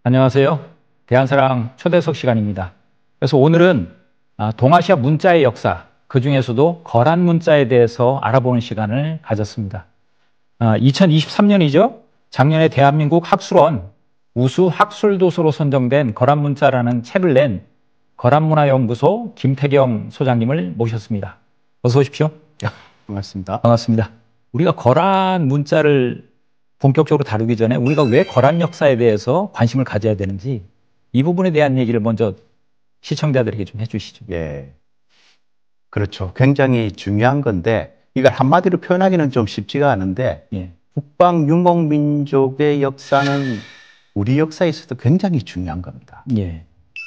안녕하세요. 대한사랑 초대석 시간입니다. 그래서 오늘은 동아시아 문자의 역사, 그 중에서도 거란 문자에 대해서 알아보는 시간을 가졌습니다. 2023년이죠. 작년에 대한민국 학술원 우수 학술도서로 선정된 거란 문자라는 책을 낸 거란문화연구소 김태경 소장님을 모셨습니다. 어서 오십시오. 반갑습니다. 반갑습니다. 우리가 거란 문자를 본격적으로 다루기 전에 우리가 왜 거란 역사에 대해서 관심을 가져야 되는지 이 부분에 대한 얘기를 먼저 시청자들에게 좀 해주시죠. 예. 그렇죠. 굉장히 중요한 건데, 이걸 한마디로 표현하기는 좀 쉽지가 않은데, 예. 북방 유목민족의 역사는 우리 역사에 있어서 굉장히 중요한 겁니다. 예.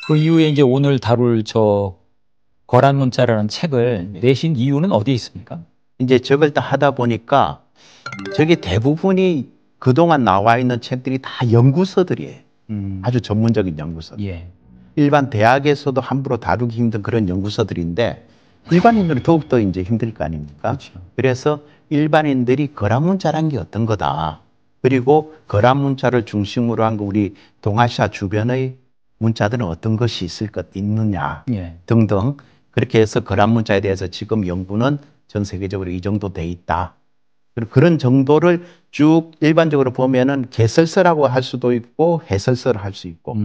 그 이후에 이제 오늘 다룰 저 거란 문자라는 책을 내신 이유는 어디에 있습니까? 이제 저걸 다 하다 보니까, 저게 대부분이 그동안 나와 있는 책들이 다 연구서들이에요. 아주 전문적인 연구서. 예. 일반 대학에서도 함부로 다루기 힘든 그런 연구서들인데, 일반인들은 더욱더 이제 힘들 거 아닙니까? 그렇죠. 그래서 일반인들이 거란 문자란 게 어떤 거다. 그리고 거란 문자를 중심으로 한 거 우리 동아시아 주변의 문자들은 어떤 것이 있느냐 예. 등등. 그렇게 해서 거란 문자에 대해서 지금 연구는 전 세계적으로 이 정도 돼 있다. 그런 정도를 쭉 일반적으로 보면은 개설서라고 할 수도 있고 해설서를 할 수 있고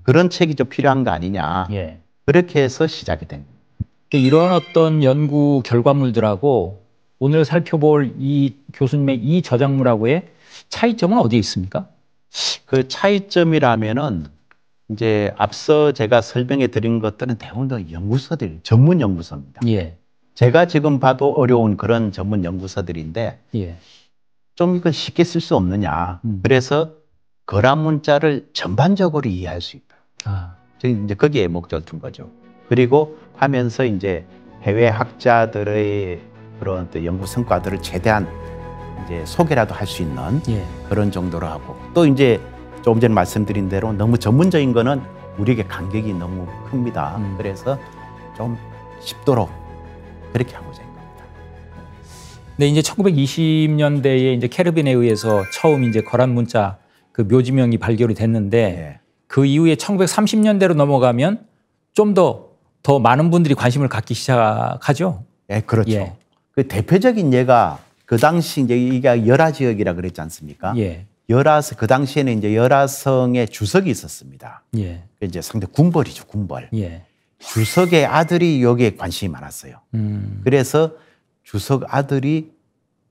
그런 책이 좀 필요한 거 아니냐. 예. 그렇게 해서 시작이 된 겁니다. 이런 어떤 연구 결과물들하고 오늘 살펴볼 이 교수님의 이 저작물하고의 차이점은 어디에 있습니까? 그 차이점이라면은 이제 앞서 제가 설명해 드린 것들은 대부분 다 연구서들, 전문 연구서입니다. 예. 제가 지금 봐도 어려운 그런 전문 연구서들인데 예. 좀 이걸 쉽게 쓸 수 없느냐. 그래서 거란 문자를 전반적으로 이해할 수 있다. 저희 이제 거기에 목적을 둔 거죠. 그리고 하면서 이제 해외 학자들의 그런 또 연구 성과들을 최대한 이제 소개라도 할 수 있는 예. 그런 정도로 하고 또 이제 조금 전에 말씀드린 대로 너무 전문적인 거는 우리에게 간격이 너무 큽니다. 그래서 좀 쉽도록 그렇게 하고자 한 겁니다. 네, 이제 1920년대에 이제 캐르빈에 의해서 처음 이제 거란 문자 그 묘지명이 발견이 됐는데 예. 그 이후에 1930년대로 넘어가면 좀 더 많은 분들이 관심을 갖기 시작하죠. 예, 그렇죠. 예. 그 대표적인 예가 그 당시 이제 이게 열화 지역이라 그랬지 않습니까? 예. 그 당시에는 이제 열화성의 주석이 있었습니다. 예. 이제 상대 군벌이죠, 군벌. 예. 주석의 아들이 여기에 관심이 많았어요. 그래서 주석 아들이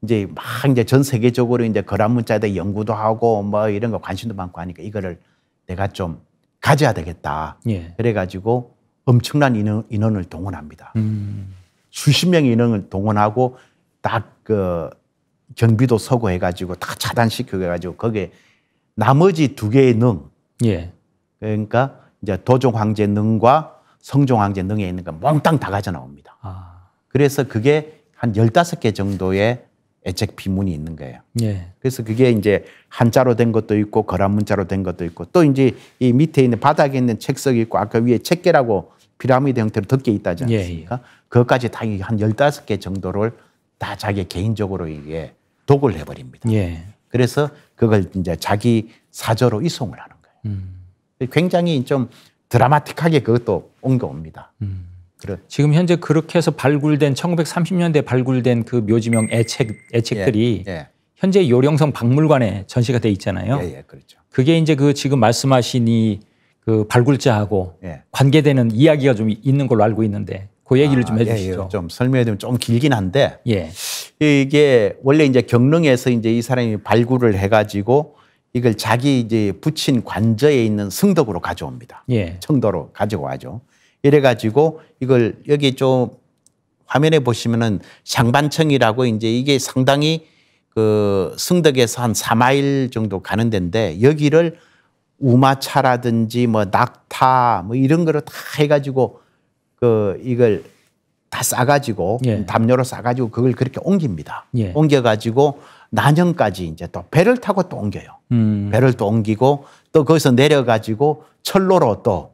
이제 막 이제 전 세계적으로 이제 거란 문자에 대해 연구도 하고 뭐 이런 거 관심도 많고 하니까 이거를 내가 좀 가져야 되겠다. 예. 그래가지고 엄청난 인원을 동원합니다. 수십 명의 인원을 동원하고 딱 그 경비도 서고 해가지고 다 차단시키고 해가지고 거기에 나머지 두 개의 능. 예. 그러니까 이제 도종 황제 능과 성종 황제 능에 있는 거 몽땅 다 가져 나옵니다. 그래서 그게 한 15개 정도의 애책 비문이 있는 거예요. 예. 그래서 그게 이제 한자로 된 것도 있고 거란 문자로 된 것도 있고 또 이제 이 밑에 있는 바닥에 있는 책석이 있고 아까 위에 책계라고 피라미드 형태로 덮개 있다지 않습니까? 예. 그것까지 다 한 15개 정도를 다 자기 개인적으로 이게 독을 해버립니다. 예. 그래서 그걸 이제 자기 사저로 이송을 하는 거예요. 굉장히 좀 드라마틱하게 그것도 옮겨옵니다. 지금 현재 그렇게 해서 발굴된 1930년대 발굴된 그 묘지명 애책들이 예. 현재 요령성 박물관에 전시가 돼 있잖아요. 예, 그렇죠. 그게 이제 그 지금 말씀하신 이 그 발굴자하고 예. 관계되는 이야기가 좀 있는 걸로 알고 있는데 그 얘기를 좀 해주시죠. 예. 좀 설명해 드리면 좀 길긴 한데 예. 이게 원래 이제 경릉에서 이제 이 사람이 발굴을 해가지고 이걸 자기 이제 붙인 관저에 있는 성덕으로 가져옵니다. 예. 청도로 가지고 와죠. 이래가지고 이걸 여기 좀 화면에 보시면은 샹반청이라고 이제 이게 상당히 그 성덕에서 한 4마일 정도 가는 데인데 여기를 우마차라든지 뭐 낙타 뭐 이런 거를 다 해가지고 그 이걸 다 싸가지고 예. 담요로 싸가지고 그걸 그렇게 옮깁니다. 예. 옮겨가지고 난영까지 이제 또 배를 타고 또 옮겨요. 배를 또 옮기고 또 거기서 내려가지고 철로로 또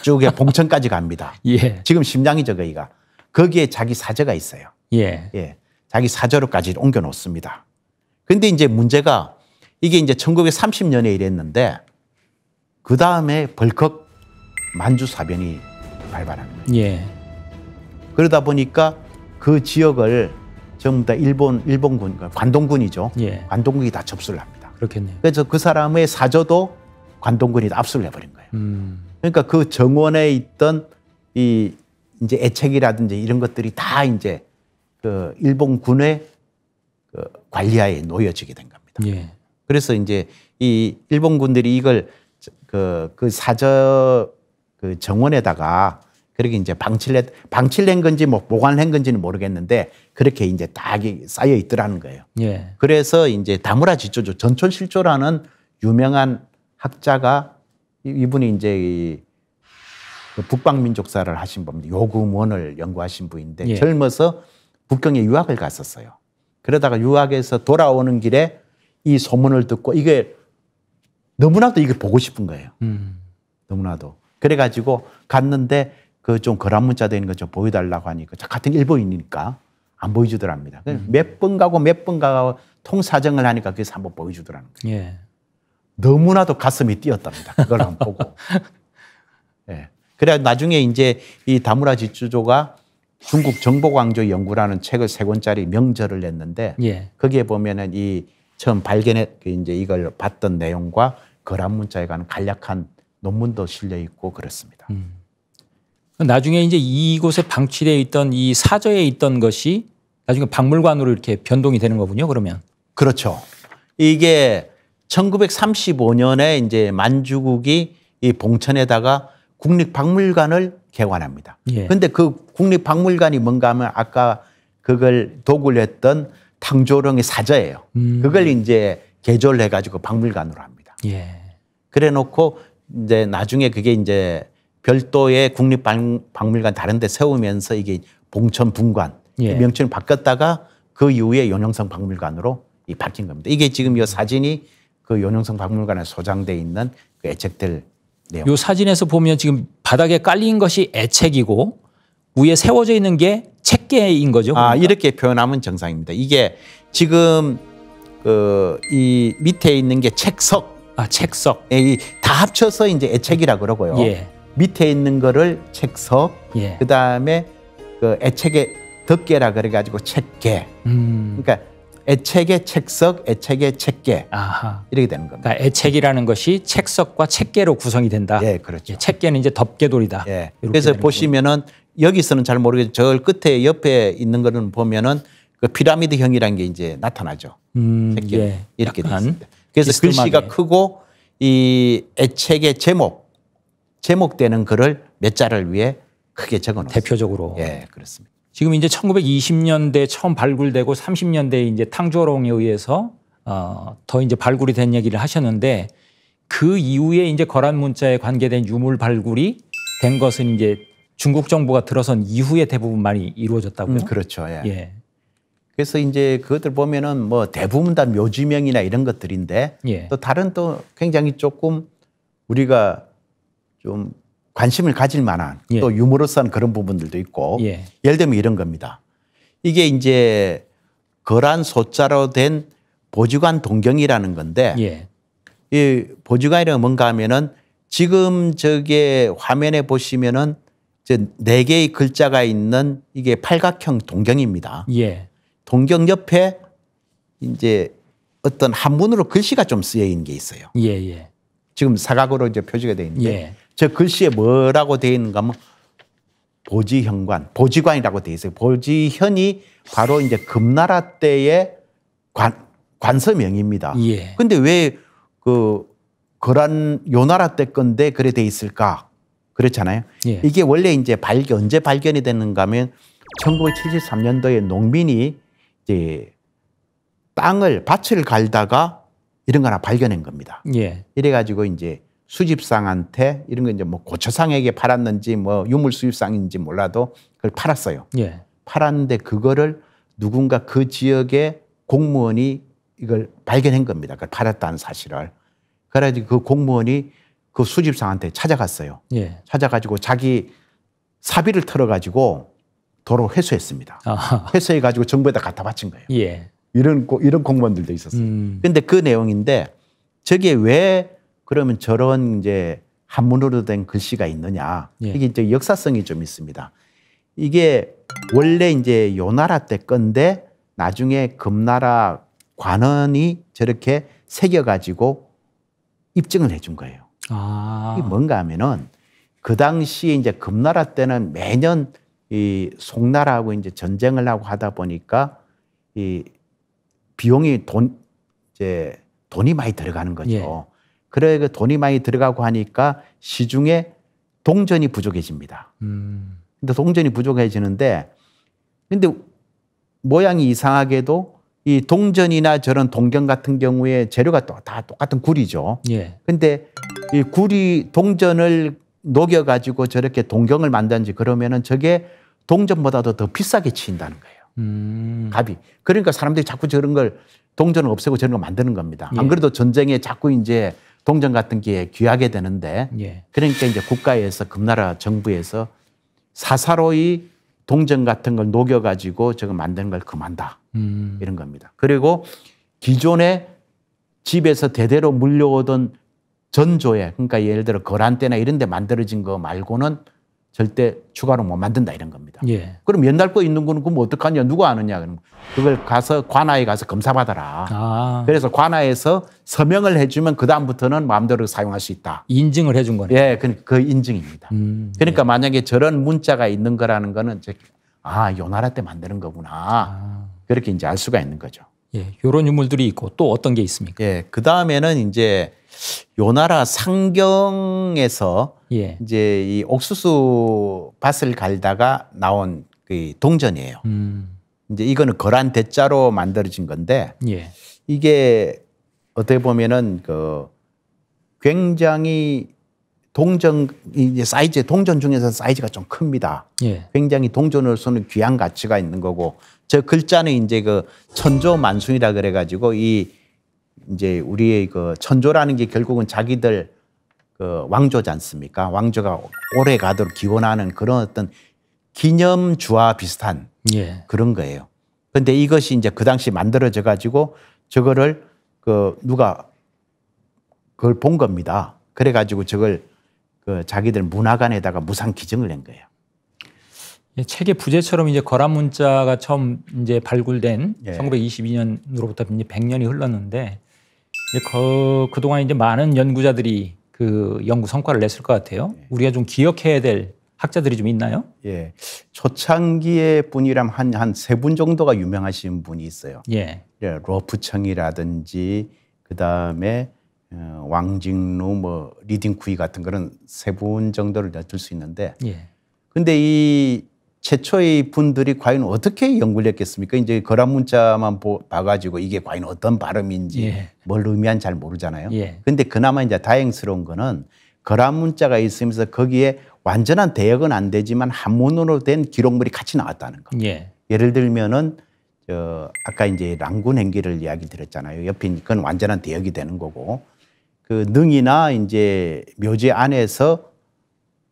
쭉 봉천까지 갑니다. 예. 지금 심장이죠, 거기가. 거기에 자기 사저가 있어요. 예. 예. 자기 사저로까지 옮겨 놓습니다. 근데 이제 문제가 이게 이제 1930년에 이랬는데 그 다음에 벌컥 만주사변이 발발하는 거예요. 예. 그러다 보니까 그 지역을 전부 다 일본군, 관동군이죠. 예. 관동군이 다 접수를 합니다. 그렇겠네요. 그래서 그 사람의 사저도 관동군이 다 압수를 해버린 거예요. 그러니까 그 정원에 있던 이 이제 애책이라든지 이런 것들이 다 이제 그 일본군의 그 관리하에 놓여지게 된 겁니다. 예. 그래서 이제 이 일본군들이 이걸 그 사저 그 정원에다가 그렇게 이제 방치된 건지 뭐 보관한 건지는 모르겠는데 그렇게 이제 딱 쌓여 있더라는 거예요. 예. 그래서 이제 다무라 지조조 전촌실조라는 유명한 학자가 이분이 이제 그 북방민족사를 하신 분입니다. 요금원을 연구하신 분인데 예. 젊어서 북경에 유학을 갔었어요. 그러다가 유학에서 돌아오는 길에 이 소문을 듣고 이게 너무나도 이걸 보고 싶은 거예요. 너무나도. 그래가지고 갔는데 그 좀 거란 문자 되는 거 좀 보여달라고 하니까 같은 일본인이니까 안 보여주더랍니다. 몇 번 가고 통사정을 하니까 그래서 한번 보여주더라는 거예요. 예. 너무나도 가슴이 뛰었답니다. 그걸 한번 보고. 예. 그래 나중에 이제 이 다무라 지주조가 중국 정보광조 연구라는 책을 3권짜리 명절을 냈는데 예. 거기에 보면은 이 처음 이제 이걸 봤던 내용과 거란 문자에 관한 간략한 논문도 실려 있고 그렇습니다. 나중에 이제 이곳에 방치되어 있던 이 사저에 있던 것이 나중에 박물관으로 이렇게 변동이 되는 거군요. 그러면. 그렇죠. 이게 1935년에 이제 만주국이 이 봉천에다가 국립박물관을 개관합니다. 그런데 예. 그 국립박물관이 뭔가 하면 아까 그걸 도구를 했던 탕조령의 사저예요. 그걸 이제 개조를 해가지고 박물관으로 합니다. 예. 그래 놓고 이제 나중에 그게 이제 별도의 국립박물관 다른 데 세우면서 이게 봉천 분관 예. 명칭을 바꿨다가 그 이후에 용영성 박물관으로 바뀐 겁니다. 이게 지금 이 사진이 그 용영성 박물관에 소장돼 있는 그 애책들 내용. 요 사진에서 보면 지금 바닥에 깔린 것이 애책이고 위에 세워져 있는 게 책계인 거죠. 아, 그러니까? 이렇게 표현하면 정상입니다. 이게 지금 이 밑에 있는 게 책석. 아, 책석. 다 합쳐서 이제 애책이라 그러고요. 예. 밑에 있는 거를 책석, 예. 그 다음에 그 애책의 덮개라 그래가지고 책계. 그러니까 애책의 책석, 애책의 책계. 아하. 이렇게 되는 겁니다. 그러니까 애책이라는 것이 책석과 책계로 구성이 된다. 예, 그렇죠. 예, 책계는 이제 덮개돌이다. 예. 이렇게 그래서 되는 보시면은 여기서는 잘 모르겠지만 저 끝에 옆에 있는 거는 보면은 그 피라미드형이라는 게 이제 나타나죠. 책계 예. 이렇게 돼 약간 있습니다. 그래서 비스듬하게. 글씨가 크고 이 애책의 제목되는 글을 몇 자를 위해 크게 적어 놓습니다. 대표적으로. 예, 그렇습니다. 지금 이제 1920년대 처음 발굴되고 30년대에 이제 탕조롱에 의해서 더 이제 발굴이 된 얘기를 하셨는데 그 이후에 이제 거란 문자에 관계된 유물 발굴이 된 것은 이제 중국 정부가 들어선 이후에 대부분 많이 이루어졌다고요? 그렇죠. 예. 예. 그래서 이제 그것들 보면은 뭐 대부분 다 묘지명이나 이런 것들인데 예. 또 다른 또 굉장히 조금 우리가 좀 관심을 가질 만한 예. 또 유머러스한 그런 부분들도 있고 예. 예를 들면 이런 겁니다. 이게 이제 거란 소자로 된 보지관 동경이라는 건데 예. 이 보지관이라는 뭔가 하면은 지금 저게 화면에 보시면은 저 4개의 글자가 있는 이게 팔각형 동경입니다. 예. 동경 옆에 이제 어떤 한문으로 글씨가 좀 쓰여 있는 게 있어요. 예. 예. 지금 사각으로 이제 표시가 되어 있는데 예. 저 글씨에 뭐라고 되어 있는가 하면 보지현관, 보지관이라고 되어 있어요. 보지현이 바로 이제 금나라 때의 관서명입니다. 예. 근데 왜 그 거란 요나라 때 건데 그래 돼 있을까? 그렇잖아요. 예. 이게 원래 이제 언제 발견이 됐는가 하면 1973년도에 농민이 이제 밭을 갈다가 이런 거 하나 발견한 겁니다. 예. 이래가지고 이제 수집상한테 이런 거 이제 뭐 고처상에게 팔았는지 뭐 유물 수입상인지 몰라도 그걸 팔았어요. 예. 팔았는데 그거를 누군가 그 지역의 공무원이 이걸 발견한 겁니다. 그걸 팔았다는 사실을. 그래가지고 그 공무원이 그 수집상한테 찾아갔어요. 예. 찾아가지고 자기 사비를 털어가지고 도로 회수했습니다. 아하. 회수해가지고 정부에다 갖다 바친 거예요. 예. 이런 공무원들도 있었어요. 근데 그 내용인데 저게 왜 그러면 저런 이제 한문으로 된 글씨가 있느냐? 예. 이게 이제 역사성이 좀 있습니다. 이게 원래 이제 요나라 때 건데 나중에 금나라 관원이 저렇게 새겨가지고 입증을 해준 거예요. 아. 이게 뭔가 하면은 그 당시에 이제 금나라 때는 매년 이 송나라하고 이제 전쟁을 하고 하다 보니까 이 비용이 돈이 많이 들어가는 거죠. 예. 그래 그 돈이 많이 들어가고 하니까 시중에 동전이 부족해집니다. 근데 동전이 부족해지는데 근데 모양이 이상하게도 이 동전이나 저런 동경 같은 경우에 재료가 다 똑같은 구리죠. 예. 근데 이 구리 동전을 녹여 가지고 저렇게 동경을 만든지 그러면은 저게 동전보다도 더 비싸게 치인다는 거예요. 값이. 그러니까 사람들이 자꾸 저런 걸 동전을 없애고 저런 걸 만드는 겁니다. 안 예. 그래도 전쟁에 자꾸 이제 동전 같은 게 귀하게 되는데 예. 그러니까 이제 국가에서 금나라 정부에서 사사로이 동전 같은 걸 녹여 가지고 저거 만드는 걸 금한다. 이런 겁니다. 그리고 기존에 집에서 대대로 물려오던 전조에 그러니까 예를 들어 거란 때나 이런 데 만들어진 거 말고는 절대 추가로 못 만든다 이런 겁니다. 예. 그럼 옛날 거 있는 거는 그럼 어떡하냐 누가 아느냐 그러면 그걸 가서 관아에 가서 검사받아라. 아. 그래서 관아에서 서명을 해주면 그 다음부터는 마음대로 사용할 수 있다. 인증을 해준 거네. 예, 그 인증입니다. 그러니까 만약에 저런 문자가 있는 거라는 거는 요 나라 때 만드는 거구나. 그렇게 이제 알 수가 있는 거죠. 예. 요런 유물들이 있고 또 어떤 게 있습니까? 예, 그 다음에는 이제 요 나라 상경에서 예. 이제 이 옥수수 밭을 갈다가 나온 그 동전이에요. 이제 이거는 거란 대자로 만들어진 건데 예. 이게 어떻게 보면은 그 굉장히 이제 사이즈 동전 중에서 사이즈가 좀 큽니다. 예. 굉장히 동전으로서는 귀한 가치가 있는 거고 저 글자는 이제 그 천조만순이라 그래가지고 이 이제 우리의 그 천조라는 게 결국은 자기들 그 왕조지 않습니까? 왕조가 오래 가도록 기원하는 그런 어떤 기념주와 비슷한 예. 그런 거예요. 근데 이것이 이제 그 당시 만들어져 가지고 저거를 누가 그걸 본 겁니다. 그래 가지고 저걸 그 자기들 문화관에다가 무상 기증을 낸 거예요. 예, 책의 부제처럼 이제 거란 문자가 처음 이제 발굴된 예. 1922년으로부터 이제 100년이 흘렀는데 이제 그동안 이제 많은 연구자들이 그 연구 성과를 냈을 것 같아요. 우리가 좀 기억해야 될 학자들이 좀 있나요? 예. 초창기의 분이라면 한 세 분 정도가 유명하신 분이 있어요. 예. 예, 로프청이라든지 그다음에 왕직루 뭐 리딩쿠이 같은 그런 세 분 정도를 들 수 있는데 예. 근데 이 최초의 분들이 과연 어떻게 연구를 했겠습니까? 이제 거란 문자만 봐가지고 이게 과연 어떤 발음인지 예. 뭘 의미한지 잘 모르잖아요. 예. 근데 그나마 이제 다행스러운 거는 거란 문자가 있으면서 거기에 완전한 대역은 안 되지만 한문으로 된 기록물이 같이 나왔다는 거. 예. 예를 들면은 아까 이제 랑군 행기를 이야기 드렸잖아요. 옆에 그건 완전한 대역이 되는 거고 그 능이나 이제 묘지 안에서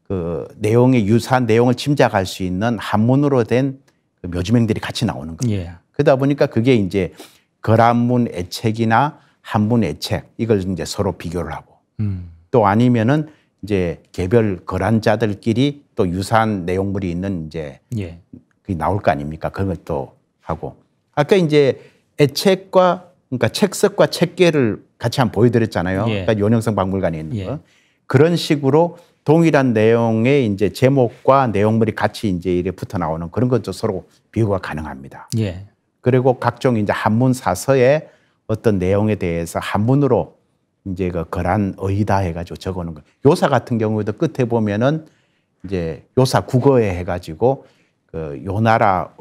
그 내용의 유사한 내용을 짐작할 수 있는 한문으로 된 그 묘지명들이 같이 나오는 겁니다. 예. 그러다 보니까 그게 이제 거란문 애책이나 한문 애책 이걸 이제 서로 비교를 하고 또 아니면은 이제 개별 거란자들끼리 또 유사한 내용물이 있는 이제 예. 그게 나올 거 아닙니까? 그걸 또 하고 아까 이제 애책과 그러니까 책석과 책계를 같이 한번 보여드렸잖아요. 예. 그러니까 윤영성 박물관에 있는 예. 거 그런 식으로 동일한 내용의 이제 제목과 내용물이 같이 이제 이래 붙어 나오는 그런 것도 서로 비교가 가능합니다. 예. 그리고 각종 이제 한문 사서의 어떤 내용에 대해서 한문으로 이제 그 거란의다 해가지고 적어놓은 거. 요사 같은 경우에도 끝에 보면은 이제 요사 국어에 해가지고 그 요나라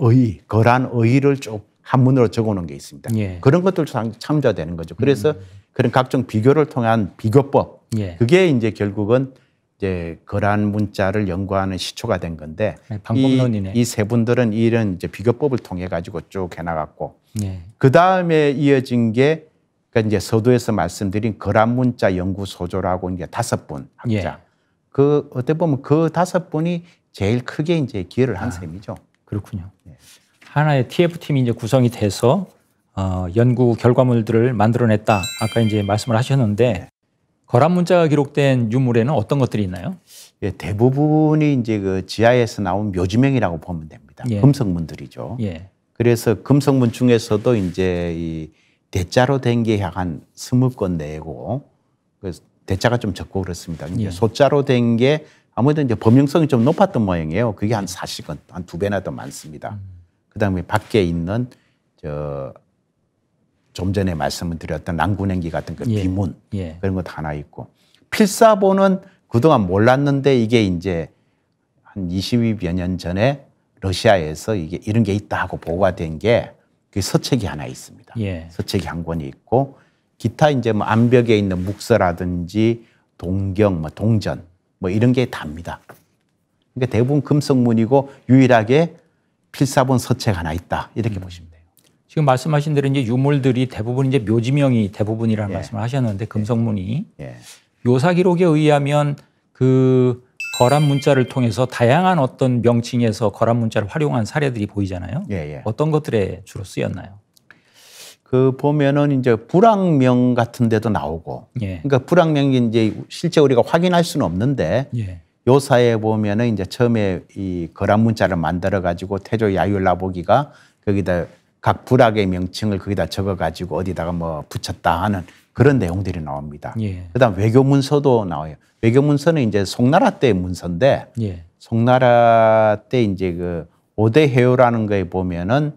거란의를 쭉 한문으로 적어놓은 게 있습니다. 예. 그런 것들도 참조가 되는 거죠. 그래서 그런 각종 비교를 통한 비교법. 예. 그게 이제 결국은 이제 거란 문자를 연구하는 시초가 된 건데 네, 방법론이네. 이 세 분들은 이런 이제 비교법을 통해 가지고 쭉 해나갔고 예. 그 다음에 이어진 게 그러니까 이제 서두에서 말씀드린 거란 문자 연구 소조라고 이제 5분 학자. 예. 그 어떻게 보면 그 5분이 제일 크게 이제 기여를 한 셈이죠. 그렇군요. 하나의 TF팀이 이제 구성이 돼서 연구 결과물들을 만들어냈다. 아까 이제 말씀을 하셨는데 거란 문자가 기록된 유물에는 어떤 것들이 있나요? 예, 대부분이 이제 그 지하에서 나온 묘지명이라고 보면 됩니다. 예. 금속문들이죠. 예. 그래서 금속문 중에서도 이제 이 대자로 된 게 약 한 20건 내고, 그래서 대자가 좀 적고 그렇습니다. 이제 예. 소자로 된 게 아무래도 이제 범용성이 좀 높았던 모양이에요. 그게 한 40건, 한 2배나 더 많습니다. 그다음에 밖에 있는 좀 전에 말씀을 드렸던 낭군행기 같은 그 예. 비문 예. 그런 것도 하나 있고, 필사본은 그동안 몰랐는데 이게 이제 한 20여 년 전에 러시아에서 이게 이런 게 있다 하고 보고가 된 게 그 서책이 하나 있습니다. 예. 서책이 한 권이 있고, 기타 이제 뭐 암벽에 있는 묵서라든지 동경, 뭐 동전 뭐 이런 게 답니다. 그러니까 대부분 금속문이고 유일하게 필사본 서책 하나 있다 이렇게 보시면 돼요. 지금 말씀하신 대로 이제 유물들이 대부분 이제 묘지명이 대부분이라는 예. 말씀을 하셨는데 금속문이 예. 묘사 기록에 의하면 그 거란 문자를 통해서 다양한 어떤 명칭에서 거란 문자를 활용한 사례들이 보이잖아요. 예, 예. 어떤 것들에 주로 쓰였나요? 그 보면은 이제 불황명 같은 데도 나오고, 예. 그러니까 불황명이 이제 실제 우리가 확인할 수는 없는데 예. 요사에 보면은 이제 처음에 이 거란 문자를 만들어 가지고 태조 야율라보기가 거기다 각 부락의 명칭을 거기다 적어 가지고 어디다가 뭐 붙였다 하는 그런 내용들이 나옵니다. 예. 그다음 외교 문서도 나와요. 외교 문서는 이제 송나라 때의 문서인데, 예. 송나라 때 이제 그 오대해요라는 거에 보면은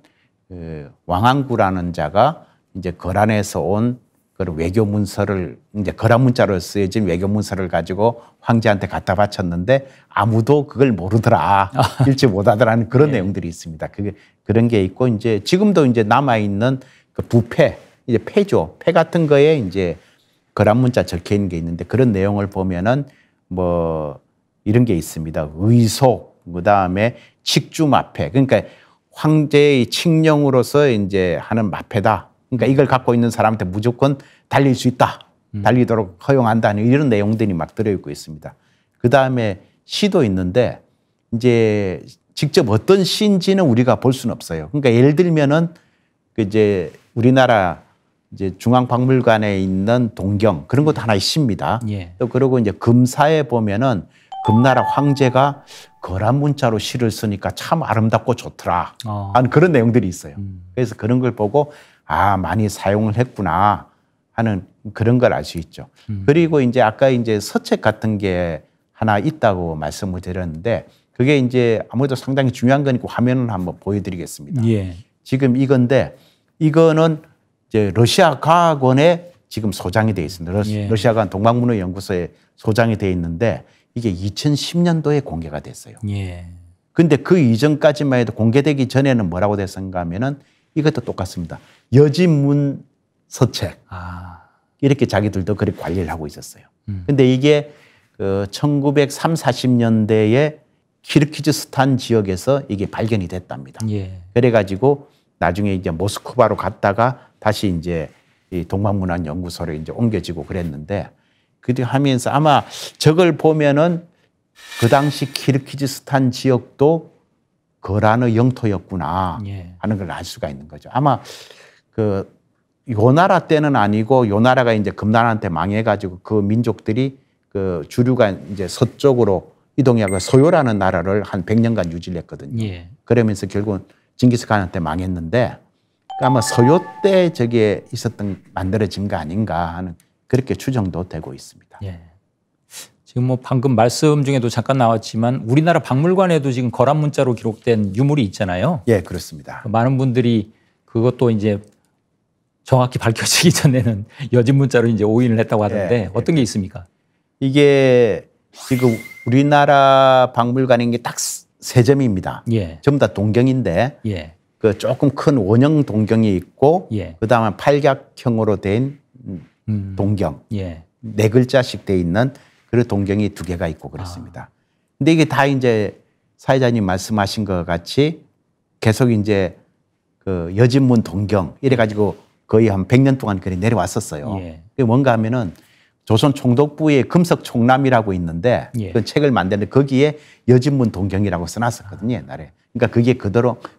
그 왕안구라는 자가 이제 거란에서 온 그런 외교 문서를 이제 거란 문자로 쓰여진 외교 문서를 가지고 황제한테 갖다 바쳤는데 아무도 그걸 모르더라, 읽지 못하더라는 그런 예. 내용들이 있습니다. 그게 그런 게 있고, 이제 지금도 이제 남아 있는 그 부패, 이제 패죠. 패 같은 거에 이제 거란 문자 적혀 있는 게 있는데, 그런 내용을 보면은 뭐 이런 게 있습니다. 의속, 그다음에 직주마패. 그러니까 황제의 칙령으로서 이제 하는 마패다. 그러니까 이걸 갖고 있는 사람한테 무조건 달릴 수 있다. 달리도록 허용한다는 이런 내용들이 막 들어있고 있습니다. 그다음에 시도 있는데 이제 직접 어떤 시인지는 우리가 볼 수는 없어요. 그러니까 예를 들면은 그 이제 우리나라 이제 중앙박물관에 있는 동경 그런 것도 하나의 시입니다. 예. 또 그리고 이제 금사에 보면은 금나라 황제가 거란 문자로 시를 쓰니까 참 아름답고 좋더라 하는 그런 내용들이 있어요. 그래서 그런 걸 보고 아, 많이 사용을 했구나 하는 그런 걸 알 수 있죠. 그리고 이제 아까 이제 서책 같은 게 하나 있다고 말씀을 드렸는데, 그게 이제 아무래도 상당히 중요한 거니까 화면을 한번 보여드리겠습니다. 예. 지금 이건데, 이거는 이제 러시아 과학원에 지금 소장이 되어 있습니다. 예. 러시아 과학 동방문화연구소에 소장이 되어 있는데 이게 2010년도에 공개가 됐어요. 예. 근데 그 이전까지만 해도 공개되기 전에는 뭐라고 됐었는가 하면은 이것도 똑같습니다. 여진문 서책. 아. 이렇게 자기들도 그렇게 관리를 하고 있었어요. 근데 이게 그 1930, 40년대에 키르기즈스탄 지역에서 이게 발견이 됐답니다. 예. 그래가지고 나중에 이제 모스크바로 갔다가 다시 이제 이 동방문화연구소로 이제 옮겨지고 그랬는데, 그렇게 하면서 아마 저걸 보면은 그 당시 키르기즈스탄 지역도 거란의 영토였구나 예. 하는 걸 알 수가 있는 거죠. 아마 그 요 나라 때는 아니고 요 나라가 이제 금나라한테 망해가지고 그 민족들이 그 주류가 이제 서쪽으로 이동해가 소요라는 나라를 한 100년간 유지를 했거든요. 예. 그러면서 결국은 징기스칸한테 망했는데 아마 서요 때 저게 있었던 만들어진 거 아닌가 하는 그렇게 추정도 되고 있습니다. 예. 지금 뭐 방금 말씀 중에도 잠깐 나왔지만 우리나라 박물관에도 지금 거란 문자로 기록된 유물이 있잖아요. 예, 그렇습니다. 많은 분들이 그것도 이제 정확히 밝혀지기 전에는 여진 문자로 이제 오인을 했다고 하던데 예, 예. 어떤 게 있습니까? 이게 지금 우리나라 박물관인 게 딱 세 점입니다. 예. 전부 다 동경인데 예. 그 조금 큰 원형 동경이 있고 예. 그다음에 팔각형으로 된 동경 예. 네 글자씩 돼 있는 그런 동경이 두 개가 있고 그렇습니다. 근데 이게 다 이제 사회자님 말씀하신 것 같이 계속 이제 그 여진문 동경 이래가지고 거의 한 100년 동안 그래 내려왔었어요. 예. 그게 뭔가 하면은 조선 총독부의 금석 총남이라고 있는데 예. 그 책을 만드는데 거기에 여진문 동경이라고 써놨었거든요, 옛날에. 그러니까 그게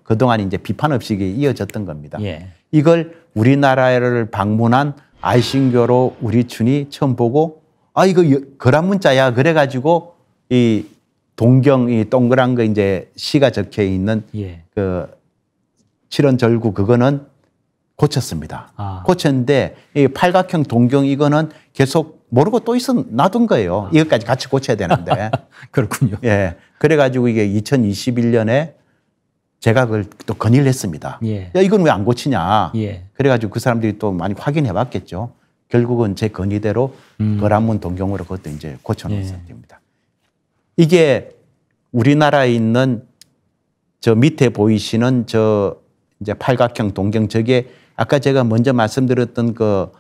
그동안 이제 비판 없이 이어졌던 겁니다. 예. 이걸 우리나라를 방문한 아이신교로 우리춘이 처음 보고 아, 이거 거란 문자야. 그래가지고 이 동경, 이 동그란 거 이제 시가 적혀 있는 예. 그 칠원절구 그거는 고쳤습니다. 아. 고쳤는데 이 팔각형 동경 이거는 계속 모르고 또 놔둔 거예요. 이것까지 같이 고쳐야 되는데. 그렇군요. 예. 그래가지고 이게 2021년에 제가 그걸 또 건의를 했습니다. 예. 야, 이건 왜 안 고치냐. 예. 그래가지고 그 사람들이 또 많이 확인해 봤겠죠. 결국은 제 건의대로 거란문 동경으로 그것도 이제 고쳐놓은 예. 상태입니다. 이게 우리나라에 있는 저 밑에 보이시는 저 이제 팔각형 동경 저게 아까 제가 먼저 말씀드렸던 그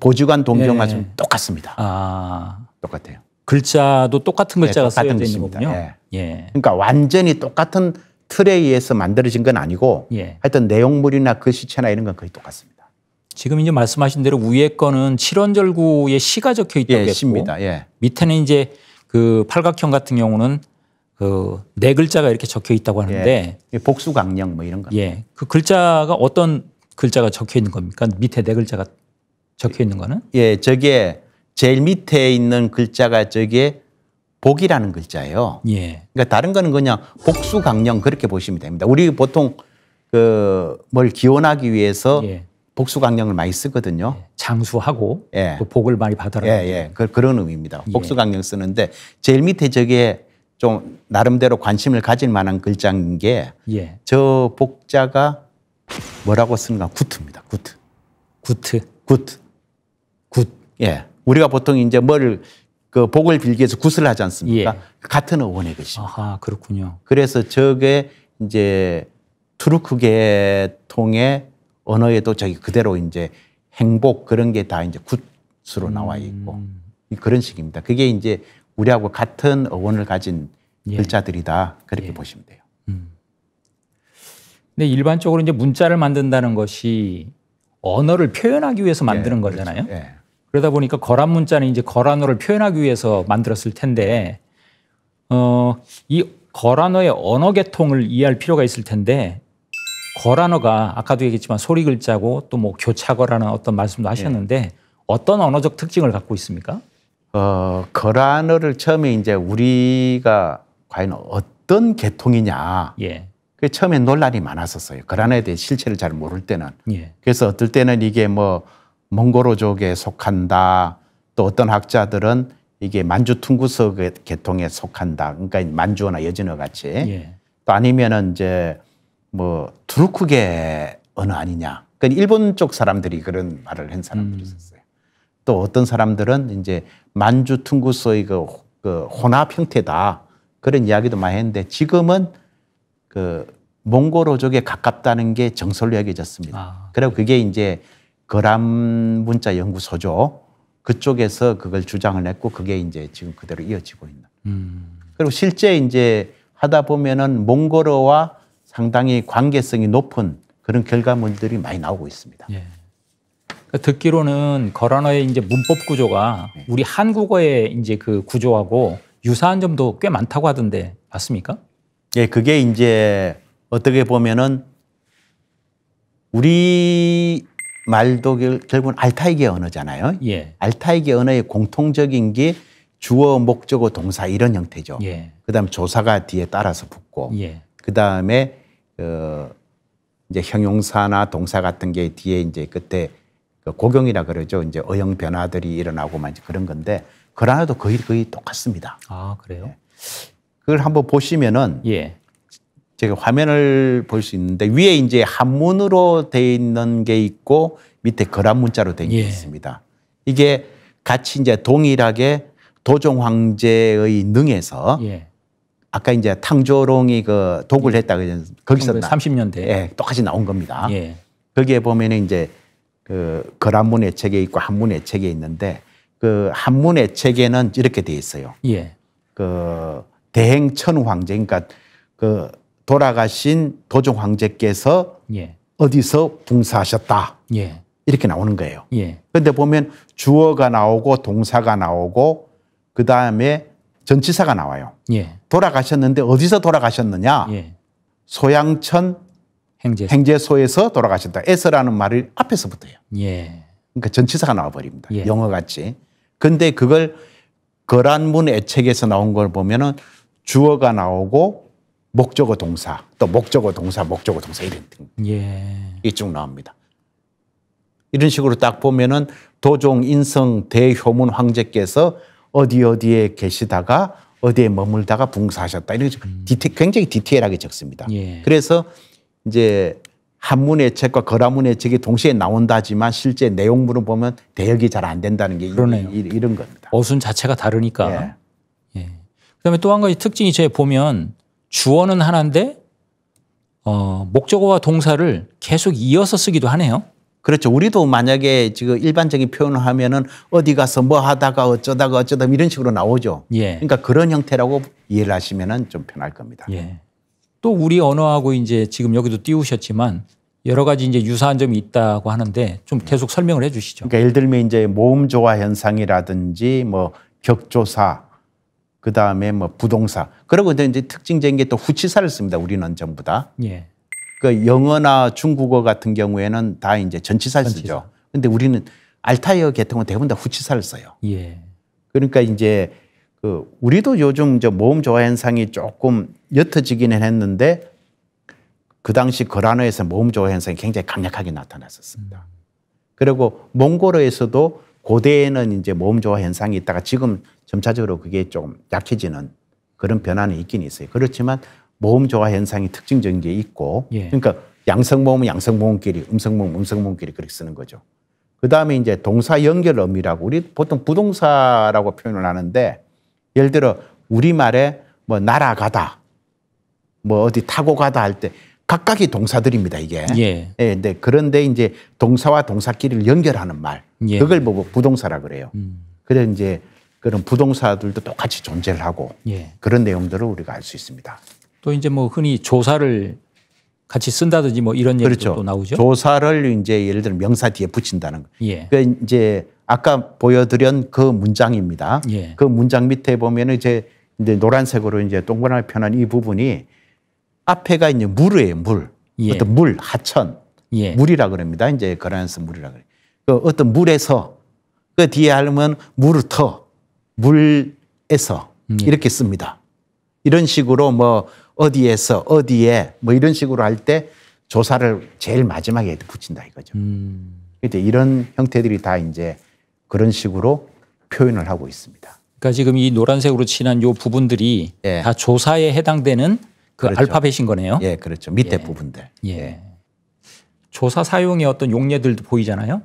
보주관 동경 예. 말씀 똑같습니다. 아, 똑같아요. 글자도 똑같은 글자가 네, 똑같은 쓰여져 있는 글씨입니다. 거군요. 예. 예. 그러니까 완전히 똑같은 틀에 의해서 만들어진 건 아니고 예. 하여튼 내용물이나 글씨체나 이런 건 거의 똑같습니다. 지금 이제 말씀하신 대로 위에 거는 칠원절구에 시가 적혀 있다고 예, 했고 시입니다. 예. 밑에는 이제 그 팔각형 같은 경우는 그 네 글자가 이렇게 적혀 있다고 하는데 예. 복수강령 뭐 이런 거. 예. 그 글자가 어떤 글자가 적혀 있는 겁니까? 밑에 네 글자가 적혀 있는 거는? 예, 저게 제일 밑에 있는 글자가 저게 복이라는 글자예요. 예. 그러니까 다른 거는 그냥 복수강령 그렇게 보시면 됩니다. 우리 보통 그 뭘 기원하기 위해서 예. 복수강령을 많이 쓰거든요. 장수하고 예. 또 복을 많이 받아라. 예, 예. 그런 의미입니다. 예. 복수강령 쓰는데 제일 밑에 저게 좀 나름대로 관심을 가질 만한 글자인 게 예. 저 복자가 뭐라고 쓰는가? 구트입니다. 구트. 구트. 구트. 굿. 예. 우리가 보통 이제 뭘 그 복을 빌기 위해서 굿을 하지 않습니까? 예. 같은 어원의 것입니다. 아하, 그렇군요. 그래서 저게 이제 투르크 계통의 언어에도 저기 그대로 이제 행복 그런 게 다 이제 굿으로 나와 있고 그런 식입니다. 그게 이제 우리하고 같은 어원을 가진 예. 글자들이다. 그렇게 예. 보시면 돼요. 근데 일반적으로 이제 문자를 만든다는 것이 언어를 표현하기 위해서 만드는 예, 거잖아요. 그렇죠. 예. 그러다 보니까 거란 문자는 이제 거란어를 표현하기 위해서 만들었을 텐데, 이 거란어의 언어 계통을 이해할 필요가 있을 텐데, 거란어가 아까도 얘기했지만 소리 글자고 또 뭐 교차거라는 어떤 말씀도 하셨는데 어떤 언어적 특징을 갖고 있습니까? 거란어를 처음에 이제 우리가 과연 어떤 계통이냐. 예, 그 처음에 논란이 많았었어요. 거란어에 대해 실체를 잘 모를 때는. 예, 그래서 어떨 때는 이게 뭐 몽고로족에 속한다. 또 어떤 학자들은 이게 만주 퉁구서 계통에 속한다. 그러니까 만주어나 여진어 같이. 예, 또 아니면은 이제 뭐 투르크계 언어 아니냐. 그러니까 일본 쪽 사람들이 그런 말을 한 사람들이 있었어요. 또 어떤 사람들은 이제 만주 퉁구서의 그 혼합 형태다. 그런 이야기도 많이 했는데 지금은 그 몽고로족에 가깝다는 게 정설로 여겨졌습니다. 아. 그리고 그게 이제 거란 문자 연구소죠. 그쪽에서 그걸 주장을 했고 그게 이제 지금 그대로 이어지고 있는. 그리고 실제 이제 하다 보면은 몽고로와 상당히 관계성이 높은 그런 결과물들이 많이 나오고 있습니다. 예. 그러니까 듣기로는 거란어의 이제 문법 구조가 우리 한국어의 이제 그 구조하고 유사한 점도 꽤 많다고 하던데 맞습니까? 예, 그게 이제 어떻게 보면은 우리 말도 결국은 알타이계 언어잖아요. 예, 알타이계 언어의 공통적인 게 주어, 목적어, 동사 이런 형태죠. 예, 그다음 조사가 뒤에 따라서 붙고, 예, 그다음에 이제 형용사나 동사 같은 게 뒤에 이제 그때 그 고경이라 그러죠. 이제 어형 변화들이 일어나고 막 이제 그런 건데 거란어도 거의 똑같습니다. 아 그래요? 그걸 한번 보시면은 예, 제가 화면을 볼 수 있는데 위에 이제 한문으로 돼 있는 게 있고 밑에 거란 문자로 돼 있는 게 예. 있습니다. 이게 같이 이제 동일하게 도종 황제의 능에서 예. 아까 이제 탕조롱이 그 독을 했다 그랬는데 거기서 30년대. 예, 똑같이 나온 겁니다. 예, 거기에 보면은 이제 그 거란문의 책에 있고 한문의 책에 있는데 그 한문의 책에는 이렇게 돼 있어요. 예, 그 대행천 황제 그러니까 그 돌아가신 도종 황제께서 예, 어디서 붕사하셨다 예, 이렇게 나오는 거예요. 예, 그런데 보면 주어가 나오고 동사가 나오고 그 다음에 전치사가 나와요. 예, 돌아가셨는데 어디서 돌아가셨느냐? 예. 소양천 행제. 행제소에서 돌아가셨다. 에서라는 말을 앞에서 붙어요. 예, 그러니까 전치사가 나와버립니다. 예. 영어같이. 근데 그걸 거란문 애책에서 나온 걸 보면은 주어가 나오고 목적어 동사, 또 목적어 동사 이런 게 쭉 나옵니다. 이런 식으로 딱 보면은 도종 인성 대효문 황제께서 어디에 계시다가 어디에 머물다가 붕사하셨다. 이런 굉장히 디테일하게 적습니다. 그래서 이제 한문의 책과 거란문의 책이 동시에 나온다지만 실제 내용물을 보면 대역이 잘 안 된다는 게 이런 겁니다. 어순 자체가 다르니까. 그다음에 또 한 가지 특징이 제가 보면 주어는 하나인데 목적어와 동사를 계속 이어서 쓰기도 하네요. 그렇죠. 우리도 만약에 지금 일반적인 표현을 하면은 어디 가서 뭐 하다가 어쩌다가 이런 식으로 나오죠. 그러니까 그런 형태라고 이해를 하시면은 좀 편할 겁니다. 또 우리 언어하고 이제 지금 여기도 띄우셨지만 여러 가지 이제 유사한 점이 있다고 하는데 좀 계속 설명을 해 주시죠. 그러니까 예를 들면 이제 모음 조화 현상이라든지 뭐 격조사, 그 다음에 뭐 부동사, 그리고 이제 특징적인 게 또 후치사를 씁니다. 우리는 전부 다. 그 영어나 중국어 같은 경우에는 다 이제 전치사를 쓰죠. 근데 우리는 알타이어 계통은 대부분 다 후치사를 써요. 그러니까 이제 그 우리도 요즘 이제 모음 조화 현상이 조금 옅어지기는 했는데 그 당시 거란어에서 모음 조화 현상이 굉장히 강력하게 나타났었습니다. 그리고 몽골어에서도 고대에는 이제 모음 조화 현상이 있다가 지금 점차적으로 그게 좀 약해지는 그런 변화는 있긴 있어요. 그렇지만 모음 조화 현상이 특징적인 게 있고, 그러니까 양성모음은 양성모음끼리, 음성모음은 음성모음끼리 그렇게 쓰는 거죠. 그 다음에 이제 동사 연결 어미라고 우리 보통 부동사라고 표현을 하는데 예를 들어 우리말에 뭐 날아가다, 뭐 어디 타고 가다 할 때 각각이 동사들입니다, 이게. 네, 그런데 이제 동사와 동사끼리를 연결하는 말, 그걸 보고 부동사라 그래요. 그래서 이제 그런 부동사들도 똑같이 존재를 하고 그런 내용들을 우리가 알 수 있습니다. 또 이제 뭐 흔히 조사를 같이 쓴다든지 뭐 이런 얘기도 또 나오죠. 조사를 이제 예를 들어 명사 뒤에 붙인다는 거. 그 이제 아까 보여드린 그 문장입니다. 그 문장 밑에 보면은 이제 노란색으로 이제 동그라미 편한 이 부분이 앞에가 이제 물이에요, 물. 어떤 물, 하천. 물이라 그럽니다. 이제 거란에서 물이라 그래요. 그 어떤 물에서 그 뒤에 하면 물터, 물에서 이렇게 씁니다. 이런 식으로 뭐 어디에서 어디에 뭐 이런 식으로 할 때 조사를 제일 마지막에 붙인다 이거죠. 그런데 이런 형태들이 다 이제 그런 식으로 표현을 하고 있습니다. 그러니까 지금 이 노란색으로 칠한 요 부분들이 다 조사에 해당되는 그 알파벳인 거네요. 그렇죠. 밑에 부분들. 조사 사용의 어떤 용례들도 보이잖아요.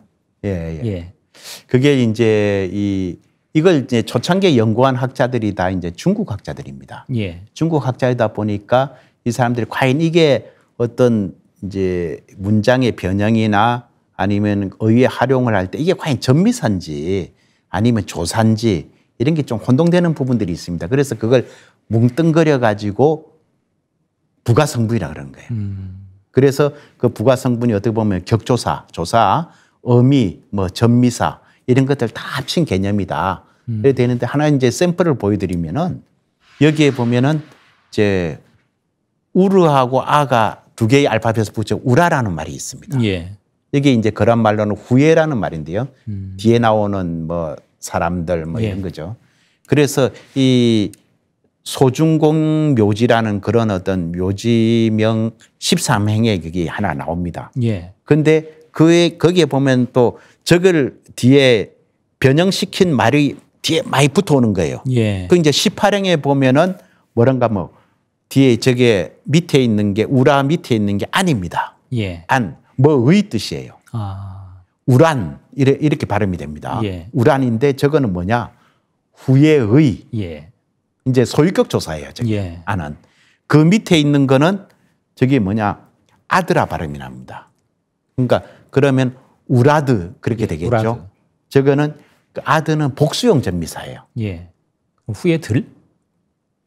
그게 이제 이걸 이제 초창기에 연구한 학자들이 다 이제 중국 학자들입니다. 중국 학자이다 보니까 이 사람들이 과연 이게 어떤 이제 문장의 변형이나 아니면 어휘의 활용을 할 때 이게 과연 전미사인지 아니면 조사인지 이런 게 좀 혼동되는 부분들이 있습니다. 그래서 그걸 뭉뚱그려 가지고 부가성분이라 그러는 거예요. 그래서 그 부가성분이 어떻게 보면 격조사, 조사, 어미, 뭐 전미사 이런 것들 다 합친 개념이다. 그래야 되는데 하나 이제 샘플을 보여드리면은 여기에 보면은 이제 우르하고 아가 두 개의 알파벳을 붙여 우라라는 말이 있습니다. 이게 이제 그런 말로는 후예라는 말인데요. 뒤에 나오는 뭐 사람들 뭐 이런 거죠. 그래서 이 소중공 묘지라는 그런 어떤 묘지명 13행에 그게 하나 나옵니다. 근데 거기에 보면 또 저걸 뒤에 변형시킨 말이 뒤에 많이 붙어오는 거예요. 그 이제 18행에 보면은 뭐란가 뭐 뒤에 저게 밑에 있는 게 우라 밑에 있는 게 안입니다. 안, 뭐의 뜻이에요. 우란 이렇게 발음이 됩니다. 우란인데 저거는 뭐냐? 후예의. 이제 소유격 조사예요. 저게 안은. 그 밑에 있는 거는 저게 뭐냐? 아드라 발음이 납니다. 그러니까 그러면 우라드 그렇게 되겠죠. 우라드. 저거는 그 아드는 복수형 전미사예요. 후예들?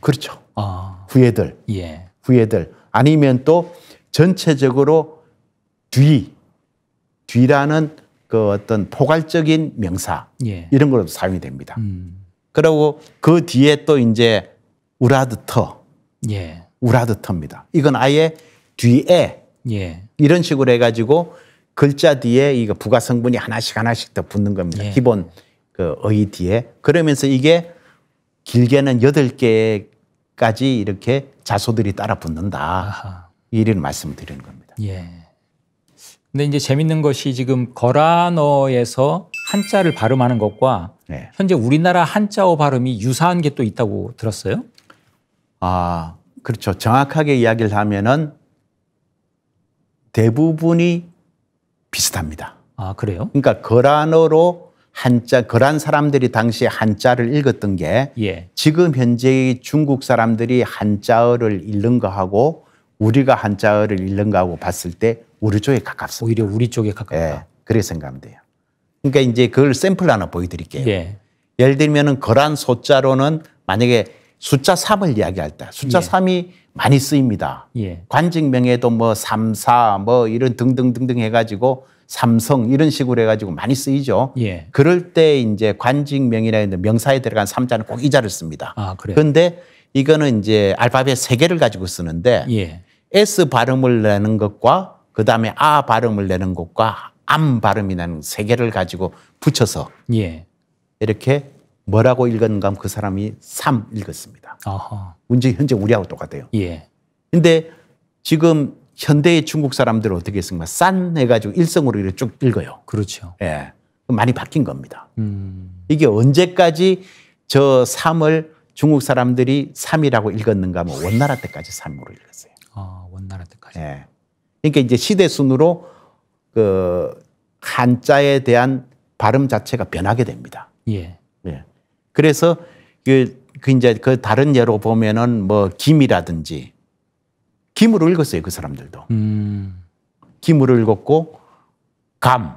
그렇죠. 후예들. 후예들. 아니면 또 전체적으로 뒤라는 그 어떤 포괄적인 명사 이런 걸로도 사용이 됩니다. 그리고 그 뒤에 또 이제 우라드터. 우라드터입니다. 이건 아예 뒤에 이런 식으로 해가지고 글자 뒤에 이거 부가 성분이 하나씩 더 붙는 겁니다. 기본 그 의 뒤에 그러면서 이게 길게는 8개까지 이렇게 자소들이 따라 붙는다. 아하. 이런 말씀을 드리는 겁니다. 예. 근데 이제 재밌는 것이 지금 거란어에서 한자를 발음하는 것과 네. 현재 우리나라 한자어 발음이 유사한 게 또 있다고 들었어요? 아, 그렇죠. 정확하게 이야기를 하면은 대부분이 비슷합니다. 아, 그래요? 그러니까 거란어로 한자, 거란 사람들이 당시에 한자를 읽었던 게 예. 지금 현재의 중국 사람들이 한자어를 읽는 거하고 우리가 한자어를 읽는 거하고 봤을 때 우리 쪽에 가깝습니다. 오히려 우리 쪽에 가깝다. 예, 그렇게 생각하면 돼요. 그러니까 이제 그걸 샘플 하나 보여드릴게요. 예. 예를 들면은 거란 소자로는 만약에 숫자 3을 이야기할 때 숫자 예. 3이 많이 쓰입니다. 예. 관직명에도 뭐 삼사 뭐 이런 등등등등 해가지고 삼성 이런 식으로 해가지고 많이 쓰이죠. 예. 그럴 때 이제 관직명이나 명사에 들어간 삼자는 꼭 이자를 씁니다. 아, 그래요? 그런데 이거는 이제 알파벳 3개를 가지고 쓰는데 예. S 발음을 내는 것과 그다음에 아 발음을 내는 것과 암 발음이 나는 3개를 가지고 붙여서 예. 이렇게 뭐라고 읽었는가 하면 그 사람이 3 읽었습니다. 아하. 현재 우리하고 똑같아요. 예. 근데 지금 현대의 중국 사람들은 어떻게 했습니까? 싼 해가지고 일성으로 이렇게 쭉 읽어요. 그렇죠. 예. 많이 바뀐 겁니다. 음. 이게 언제까지 저 3을 중국 사람들이 3이라고 읽었는가 하면 원나라 때까지 3으로 읽었어요. 아, 원나라 때까지. 예. 그러니까 이제 시대 순으로 그 한자에 대한 발음 자체가 변하게 됩니다. 예. 예. 그래서 그 이제 그 다른 예로 보면은 뭐 김이라든지 김으로 읽었어요. 그 사람들도. 김으로 읽었고 감,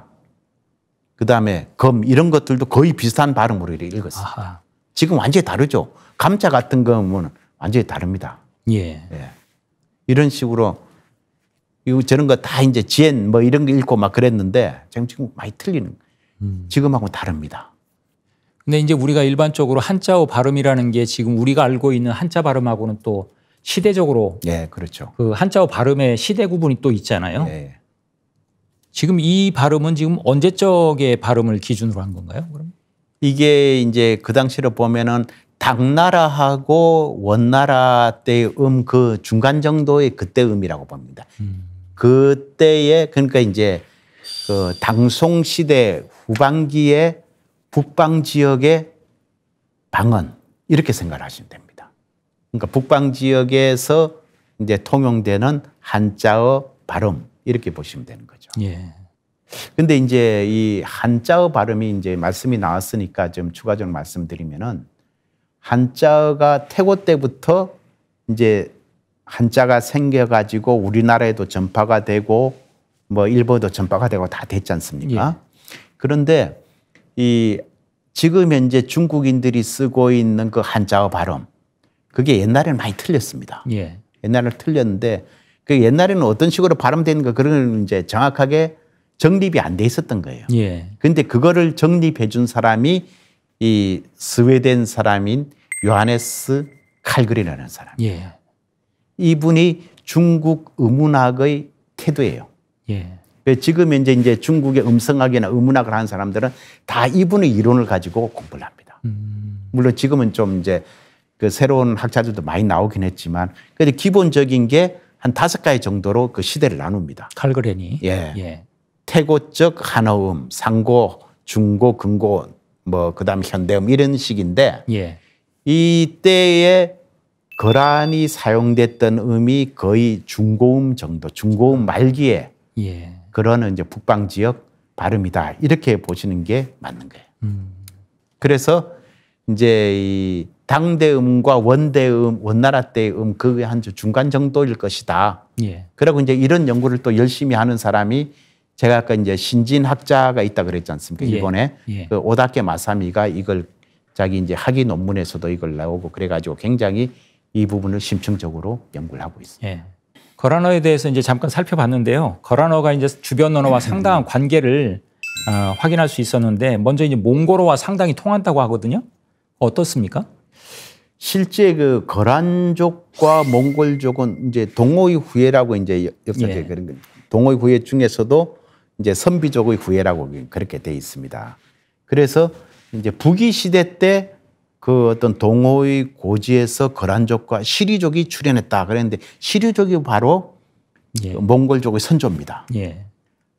그다음에 검 이런 것들도 거의 비슷한 발음으로 읽었어요. 아하. 지금 완전히 다르죠. 감자 같은 거는 완전히 다릅니다. 예. 예. 이런 식으로 이거 저런 거 다 이제 지엔 뭐 이런 거 읽고 막 그랬는데 지금 많이 틀리는 지금하고 다릅니다. 근데 이제 우리가 일반적으로 한자어 발음이라는 게 지금 우리가 알고 있는 한자 발음하고는 또 시대적으로 예, 그렇죠. 그 한자어 발음의 시대 구분이 또 있잖아요. 예. 지금 이 발음은 지금 언제적의 발음을 기준으로 한 건가요? 그럼? 이게 이제 그 당시로 보면은 당나라하고 원나라 때의 그 중간 정도의 그때 음이라고 봅니다. 그때에 그러니까 이제 그 당송 시대 후반기에 북방 지역의 방언 이렇게 생각을 하시면 됩니다. 그러니까 북방 지역에서 이제 통용되는 한자어 발음 이렇게 보시면 되는 거죠. 예. 근데 이제 이 한자어 발음이 이제 말씀이 나왔으니까 좀 추가적으로 말씀드리면은 한자어가 태고 때부터 이제 한자가 생겨가지고 우리나라에도 전파가 되고 뭐 일본에도 전파가 되고 다 됐지 않습니까? 예. 그런데 이 지금 현재 중국인들이 쓰고 있는 그 한자어 발음 그게 옛날에는 많이 틀렸습니다. 예. 옛날에는 틀렸는데 그 옛날에는 어떤 식으로 발음되는가 그런 걸 이제 정확하게 정립이 안 돼 있었던 거예요. 예. 그런데 그거를 정립해 준 사람이 이 스웨덴 사람인 요하네스 칼그리라는 사람. 예. 이분이 중국 음운학의 태도예요. 예. 지금 현재 이제 중국의 음성학이나 음운학을 하는 사람들은 다 이분의 이론을 가지고 공부를 합니다. 물론 지금은 좀 이제 그 새로운 학자들도 많이 나오긴 했지만 그런데 기본적인 게 한 5가지 정도로 그 시대를 나눕니다. 칼그레니. 예. 예. 태고적 한어음, 상고, 중고, 근고, 뭐 그다음 현대음 이런 식인데 예. 이때에 거란이 사용됐던 음이 거의 중고음 정도, 중고음 말기에 예. 그런 이제 북방 지역 발음이다 이렇게 보시는 게 맞는 거예요. 그래서 이제 이 당대음과 원대음, 원나라 때의 그게 한 중간 정도일 것이다. 예. 그리고 이제 이런 연구를 또 열심히 하는 사람이 제가 아까 이제 신진학자가 있다 그랬지 않습니까? 예. 일본에 예. 그 오다케 마사미가 이걸 자기 이제 학위 논문에서도 이걸 나오고 그래가지고 굉장히 이 부분을 심층적으로 연구를 하고 있습니다. 예. 거란어에 대해서 이제 잠깐 살펴봤는데요. 거란어가 이제 주변 언어와 상당한 관계를 확인할 수 있었는데 먼저 이제 몽골어와 상당히 통한다고 하거든요. 어떻습니까? 실제 그 거란족과 몽골족은 이제 동호의 후예라고 이제 역사적에 예. 그런 거 동호의 후예 중에서도 이제 선비족의 후예라고 그렇게 돼 있습니다. 그래서 이제 북이 시대 때 그 어떤 동호의 고지에서 거란족과 시리족이 출현했다 그랬는데 시리족이 바로 예. 몽골족의 선조입니다. 예.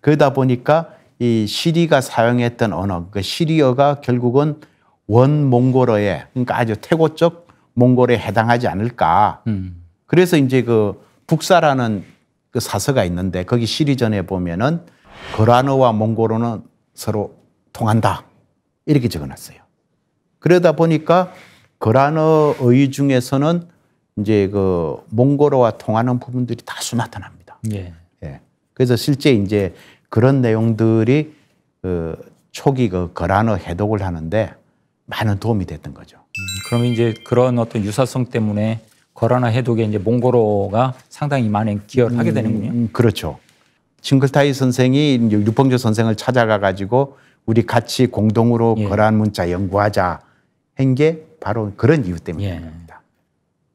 그러다 보니까 이 시리가 사용했던 언어, 그 시리어가 결국은 원몽골어에 그러니까 아주 태고적 몽골에 해당하지 않을까. 그래서 이제 그 북사라는 그 사서가 있는데 거기 시리전에 보면은 거란어와 몽골어는 서로 통한다 이렇게 적어놨어요. 그러다 보니까 거란어의 중에서는 이제 그 몽골어와 통하는 부분들이 다수 나타납니다. 예. 예. 그래서 실제 이제 그런 내용들이 그 초기 그 거란어 해독을 하는데 많은 도움이 됐던 거죠. 그러면 이제 그런 어떤 유사성 때문에 거란어 해독에 이제 몽골어가 상당히 많은 기여를 하게 되는군요. 그렇죠. 칭글타이 선생이 이제 유펑조 선생을 찾아가 가지고 우리 같이 공동으로 예. 거란 문자 연구하자 한 게 바로 그런 이유 때문입니다.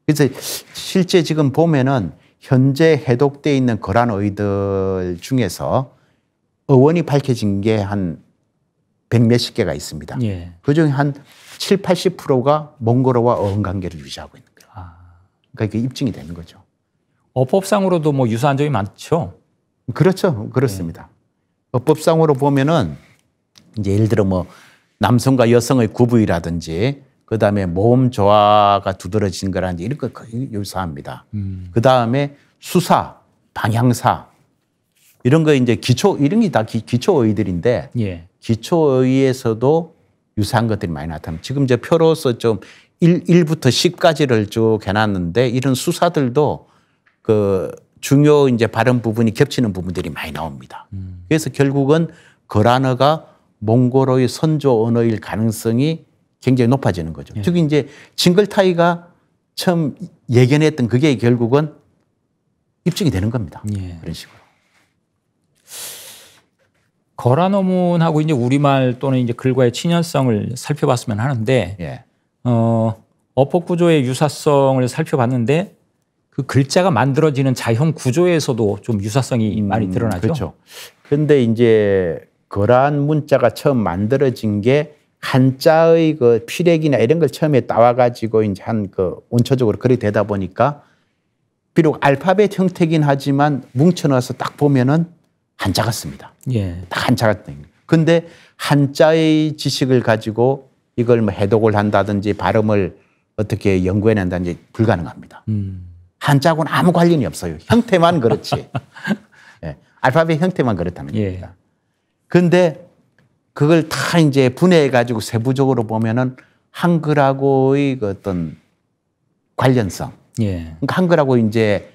그래서 실제 지금 보면은 현재 해독돼 있는 거란어이들 중에서 어원이 밝혀진 게 한 100몇십 개가 있습니다. 예. 그중에 한 7, 80%가 몽골어와 어원 관계를 유지하고 있는 거예요. 그러니까 이게 입증이 되는 거죠. 어법상으로도 뭐 유사한 점이 많죠. 그렇죠. 그렇습니다. 어법상으로 보면은 이제 예를 들어 뭐 남성과 여성의 구부위라든지 그다음에 모음 조화가 두드러진 거라든지 이런 거 거의 유사합니다. 그다음에 수사, 방향사 이런 거 이제 기초 이런 게 다 기초어휘들인데 예. 기초어휘에서도 유사한 것들이 많이 나타납니다. 지금 이제 표로서 좀 1부터 10까지를 쭉 해놨는데 이런 수사들도 그 중요 이제 발음 부분이 겹치는 부분들이 많이 나옵니다. 그래서 결국은 거란어가 몽골어의 선조 언어일 가능성이 굉장히 높아지는 거죠. 예. 즉 이제 칭글타이가 처음 예견했던 그게 결국은 입증이 되는 겁니다. 예. 그런 식으로. 거란어문하고 이제 우리말 또는 이제 글과의 친연성을 살펴봤으면 하는데 예. 어법 구조의 유사성을 살펴봤는데 그 글자가 만들어지는 자형 구조에서도 좀 유사성이 많이 드러나죠. 그렇죠. 그런데 이제 거란 문자가 처음 만들어진 게 한자의 그 피력이나 이런 걸 처음에 따와가지고 이제 한 그 원초적으로 그렇게 되다 보니까 비록 알파벳 형태긴 하지만 뭉쳐넣어서 딱 보면은 한자 같습니다. 예. 딱 한자 같은. 근데 한자의 지식을 가지고 이걸 뭐 해독을 한다든지 발음을 어떻게 연구해낸다든지 불가능합니다. 한자하고는 아무 관련이 없어요. 형태만 그렇지. 예. 알파벳 형태만 그렇다는 예. 겁니다. 그런데 그걸 다 이제 분해해가지고 세부적으로 보면은 한글하고의 그 어떤 관련성. 예. 그러니까 한글하고 이제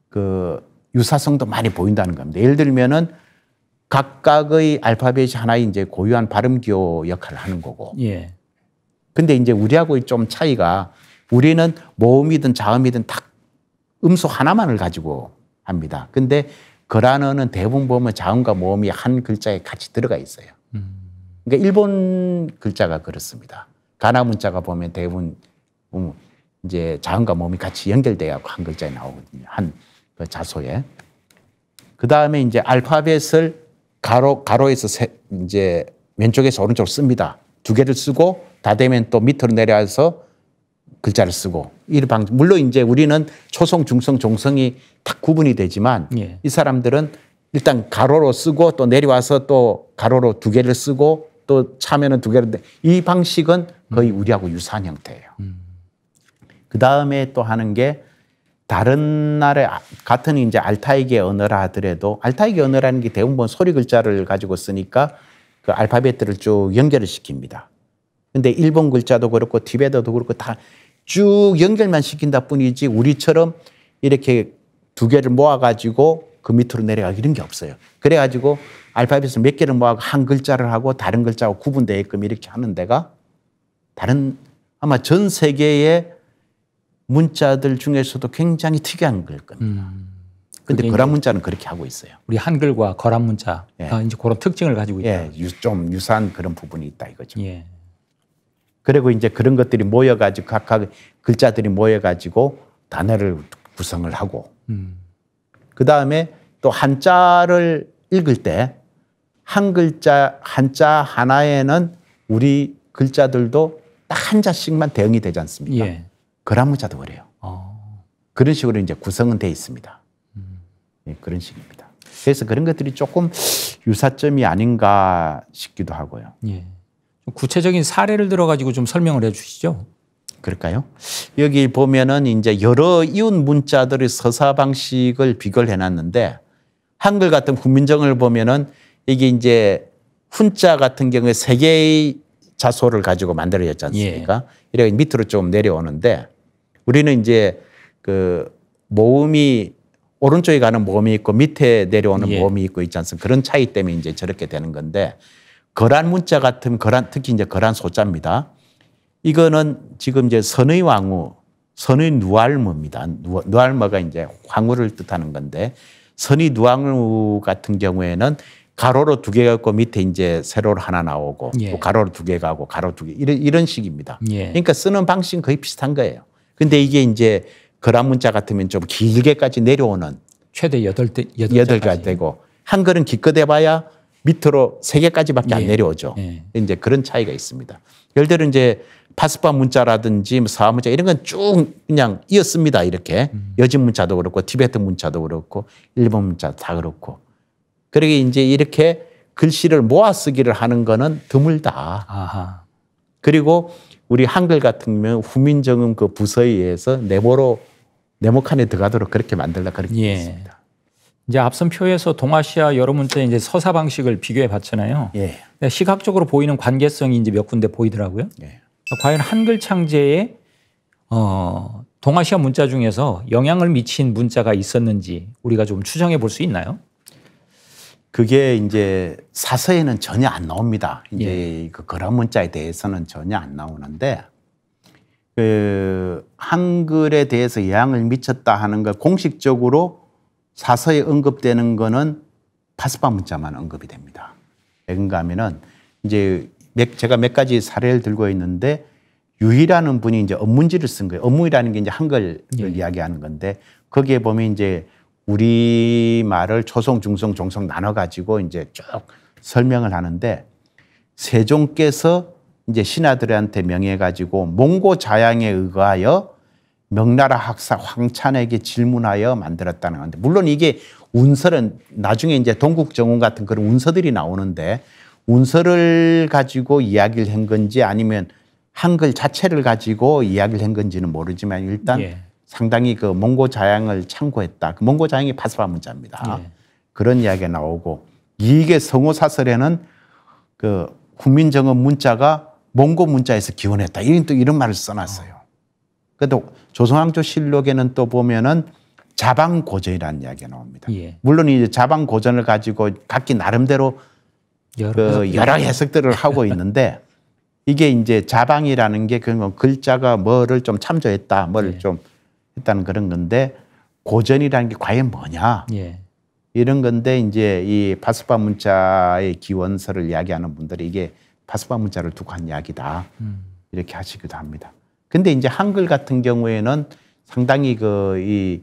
그 유사성도 많이 보인다는 겁니다. 예를 들면은 각각의 알파벳이 하나의 이제 고유한 발음기호 역할을 하는 거고. 예. 근데 이제 우리하고의 좀 차이가 우리는 모음이든 자음이든 딱 음소 하나만을 가지고 합니다. 근데 거란어는 대부분 보면 자음과 모음이 한 글자에 같이 들어가 있어요. 그러니까 일본 글자가 그렇습니다. 가나 문자가 보면 대부분 이제 자음과 모음이 같이 연결돼야 한 글자에 나오거든요. 한 그 자소에. 그 다음에 이제 알파벳을 가로에서 이제 왼쪽에서 오른쪽으로 씁니다. 두 개를 쓰고 다 되면 또 밑으로 내려와서 글자를 쓰고 이 방식. 물론 이제 우리는 초성, 중성, 종성이 딱 구분이 되지만 예. 이 사람들은 일단 가로로 쓰고 또 내려와서 또 가로로 두 개를 쓰고 또 차면은 두 개를 이 방식은 거의 우리하고 유사한 형태예요. 그 다음에 또 하는 게 다른 나라의 같은 이제 알타이계 언어라 하더라도 알타이계 언어라는 게 대부분 소리 글자를 가지고 쓰니까 그 알파벳들을 쭉 연결을 시킵니다. 근데 일본 글자도 그렇고 티베트도 그렇고 다 쭉 연결만 시킨다 뿐이지 우리처럼 이렇게 두 개를 모아가지고 그 밑으로 내려가기 이런 게 없어요. 그래가지고 알파벳을 몇 개를 모아서 한 글자를 하고 다른 글자하고 구분되게끔 이렇게 하는 데가 다른 아마 전 세계의 문자들 중에서도 굉장히 특이한 걸 겁니다. 근데 거란 문자는 그렇게 하고 있어요. 우리 한글과 거란 문자가 이제 그런 특징을 가지고 있다. 예, 좀 유사한 그런 부분이 있다 이거죠. 예. 그리고 이제 그런 것들이 모여가지고 각각 글자들이 모여가지고 단어를 구성을 하고 그 다음에 또 한자를 읽을 때 한 글자 한자 하나에는 우리 글자들도 딱 한 자씩만 대응이 되지 않습니까? 예. 거란 문자도 그래요. 그런 식으로 이제 구성은 돼 있습니다. 예, 그런 식입니다. 그래서 그런 것들이 조금 유사점이 아닌가 싶기도 하고요. 예. 좀 구체적인 사례를 들어가지고 좀 설명을 해 주시죠. 그럴까요? 여기 보면은 이제 여러 이웃 문자들의 서사 방식을 비교를 해놨는데 한글 같은 훈민정음을 보면은 이게 이제 훈자 같은 경우에 세 개의 자소를 가지고 만들어졌지 않습니까? 이렇게 밑으로 좀 내려오는데 우리는 이제 그 모음이 오른쪽에 가는 모음이 있고 밑에 내려오는 모음이 있고 있지 않습니까? 그런 차이 때문에 이제 저렇게 되는 건데 거란 문자 같은 특히 이제 거란 소자입니다. 이거는 지금 이제 선의 왕후, 선의 누알무입니다. 누알무가 이제 황후를 뜻하는 건데 선의 누알무 같은 경우에는 가로로 두 개가 있고 밑에 이제 세로로 하나 나오고 또 가로로 두 개가 하고 가로 두 개 이런 식입니다. 그러니까 쓰는 방식은 거의 비슷한 거예요. 근데 이게 이제 거란 문자 같으면 좀 길게까지 내려오는 최대 8개가 되고 한글은 기껏 해봐야 밑으로 3개까지밖에 안 내려오죠. 이제 그런 차이가 있습니다. 예를 들어 이제 파스파 문자라든지 서하 문자 이런 건 쭉 그냥 이었습니다. 이렇게 여진 문자도 그렇고 티베트 문자도 그렇고 일본 문자도 다 그렇고. 그러게 이제 이렇게 글씨를 모아 쓰기를 하는 거는 드물다. 아하. 그리고 우리 한글 같은 경우 후민정음 그 부서에 의해서 네모칸에 들어가도록 그렇게 만들라 그렇게 있습니다. 이제 앞선 표에서 동아시아 여러 문자의 이제 서사 방식을 비교해 봤잖아요. 시각적으로 보이는 관계성이 이제 몇 군데 보이더라고요. 과연 한글 창제에 동아시아 문자 중에서 영향을 미친 문자가 있었는지 우리가 좀 추정해 볼 수 있나요? 그게 이제 사서에는 전혀 안 나옵니다. 이제 그 거란 문자에 대해서는 전혀 안 나오는데 그 한글에 대해서 영향을 미쳤다 하는 걸 공식적으로 사서에 언급되는 거는 파스파 문자만 언급이 됩니다. 왜인가 하면은 이제 제가 몇 가지 사례를 들고 있는데 유희라는 분이 이제 업문지를 쓴 거예요. 업문이라는 게 이제 한글을 이야기하는 건데 거기에 보면 이제 우리말을 초성, 중성, 종성 나눠가지고 이제 쭉 설명을 하는데 세종께서 이제 신하들한테 명해가지고 몽고 자양에 의거하여 명나라 학사 황찬에게 질문하여 만들었다는 건데 물론 이게 운설은 나중에 이제 동국정운 같은 그런 운서들이 나오는데 운서를 가지고 이야기를 한 건지 아니면 한글 자체를 가지고 이야기를 한 건지는 모르지만 일단 상당히 그 몽고 자양을 참고했다. 그 몽고 자양이 파스파 문자입니다. 그런 이야기가 나오고 이게 성호사설에는 그 훈민정음 문자가 몽고 문자에서 기원했다. 이런 말을 써놨어요. 그래도 조선왕조실록에는 또 보면은 자방고전이라는 이야기가 나옵니다. 물론 이제 자방고전을 가지고 각기 나름대로 여러 해석들을 하고 있는데 이게 이제 자방이라는 게 그런 글자가 뭐를 좀 참조했다, 뭐를 좀 했다는 그런 건데 고전이라는 게 과연 뭐냐 이런 건데 이제 이 파스파 문자의 기원서를 이야기하는 분들이 이게 파스파 문자를 두고 한 이야기다 이렇게 하시기도 합니다. 근데 이제 한글 같은 경우에는 상당히 이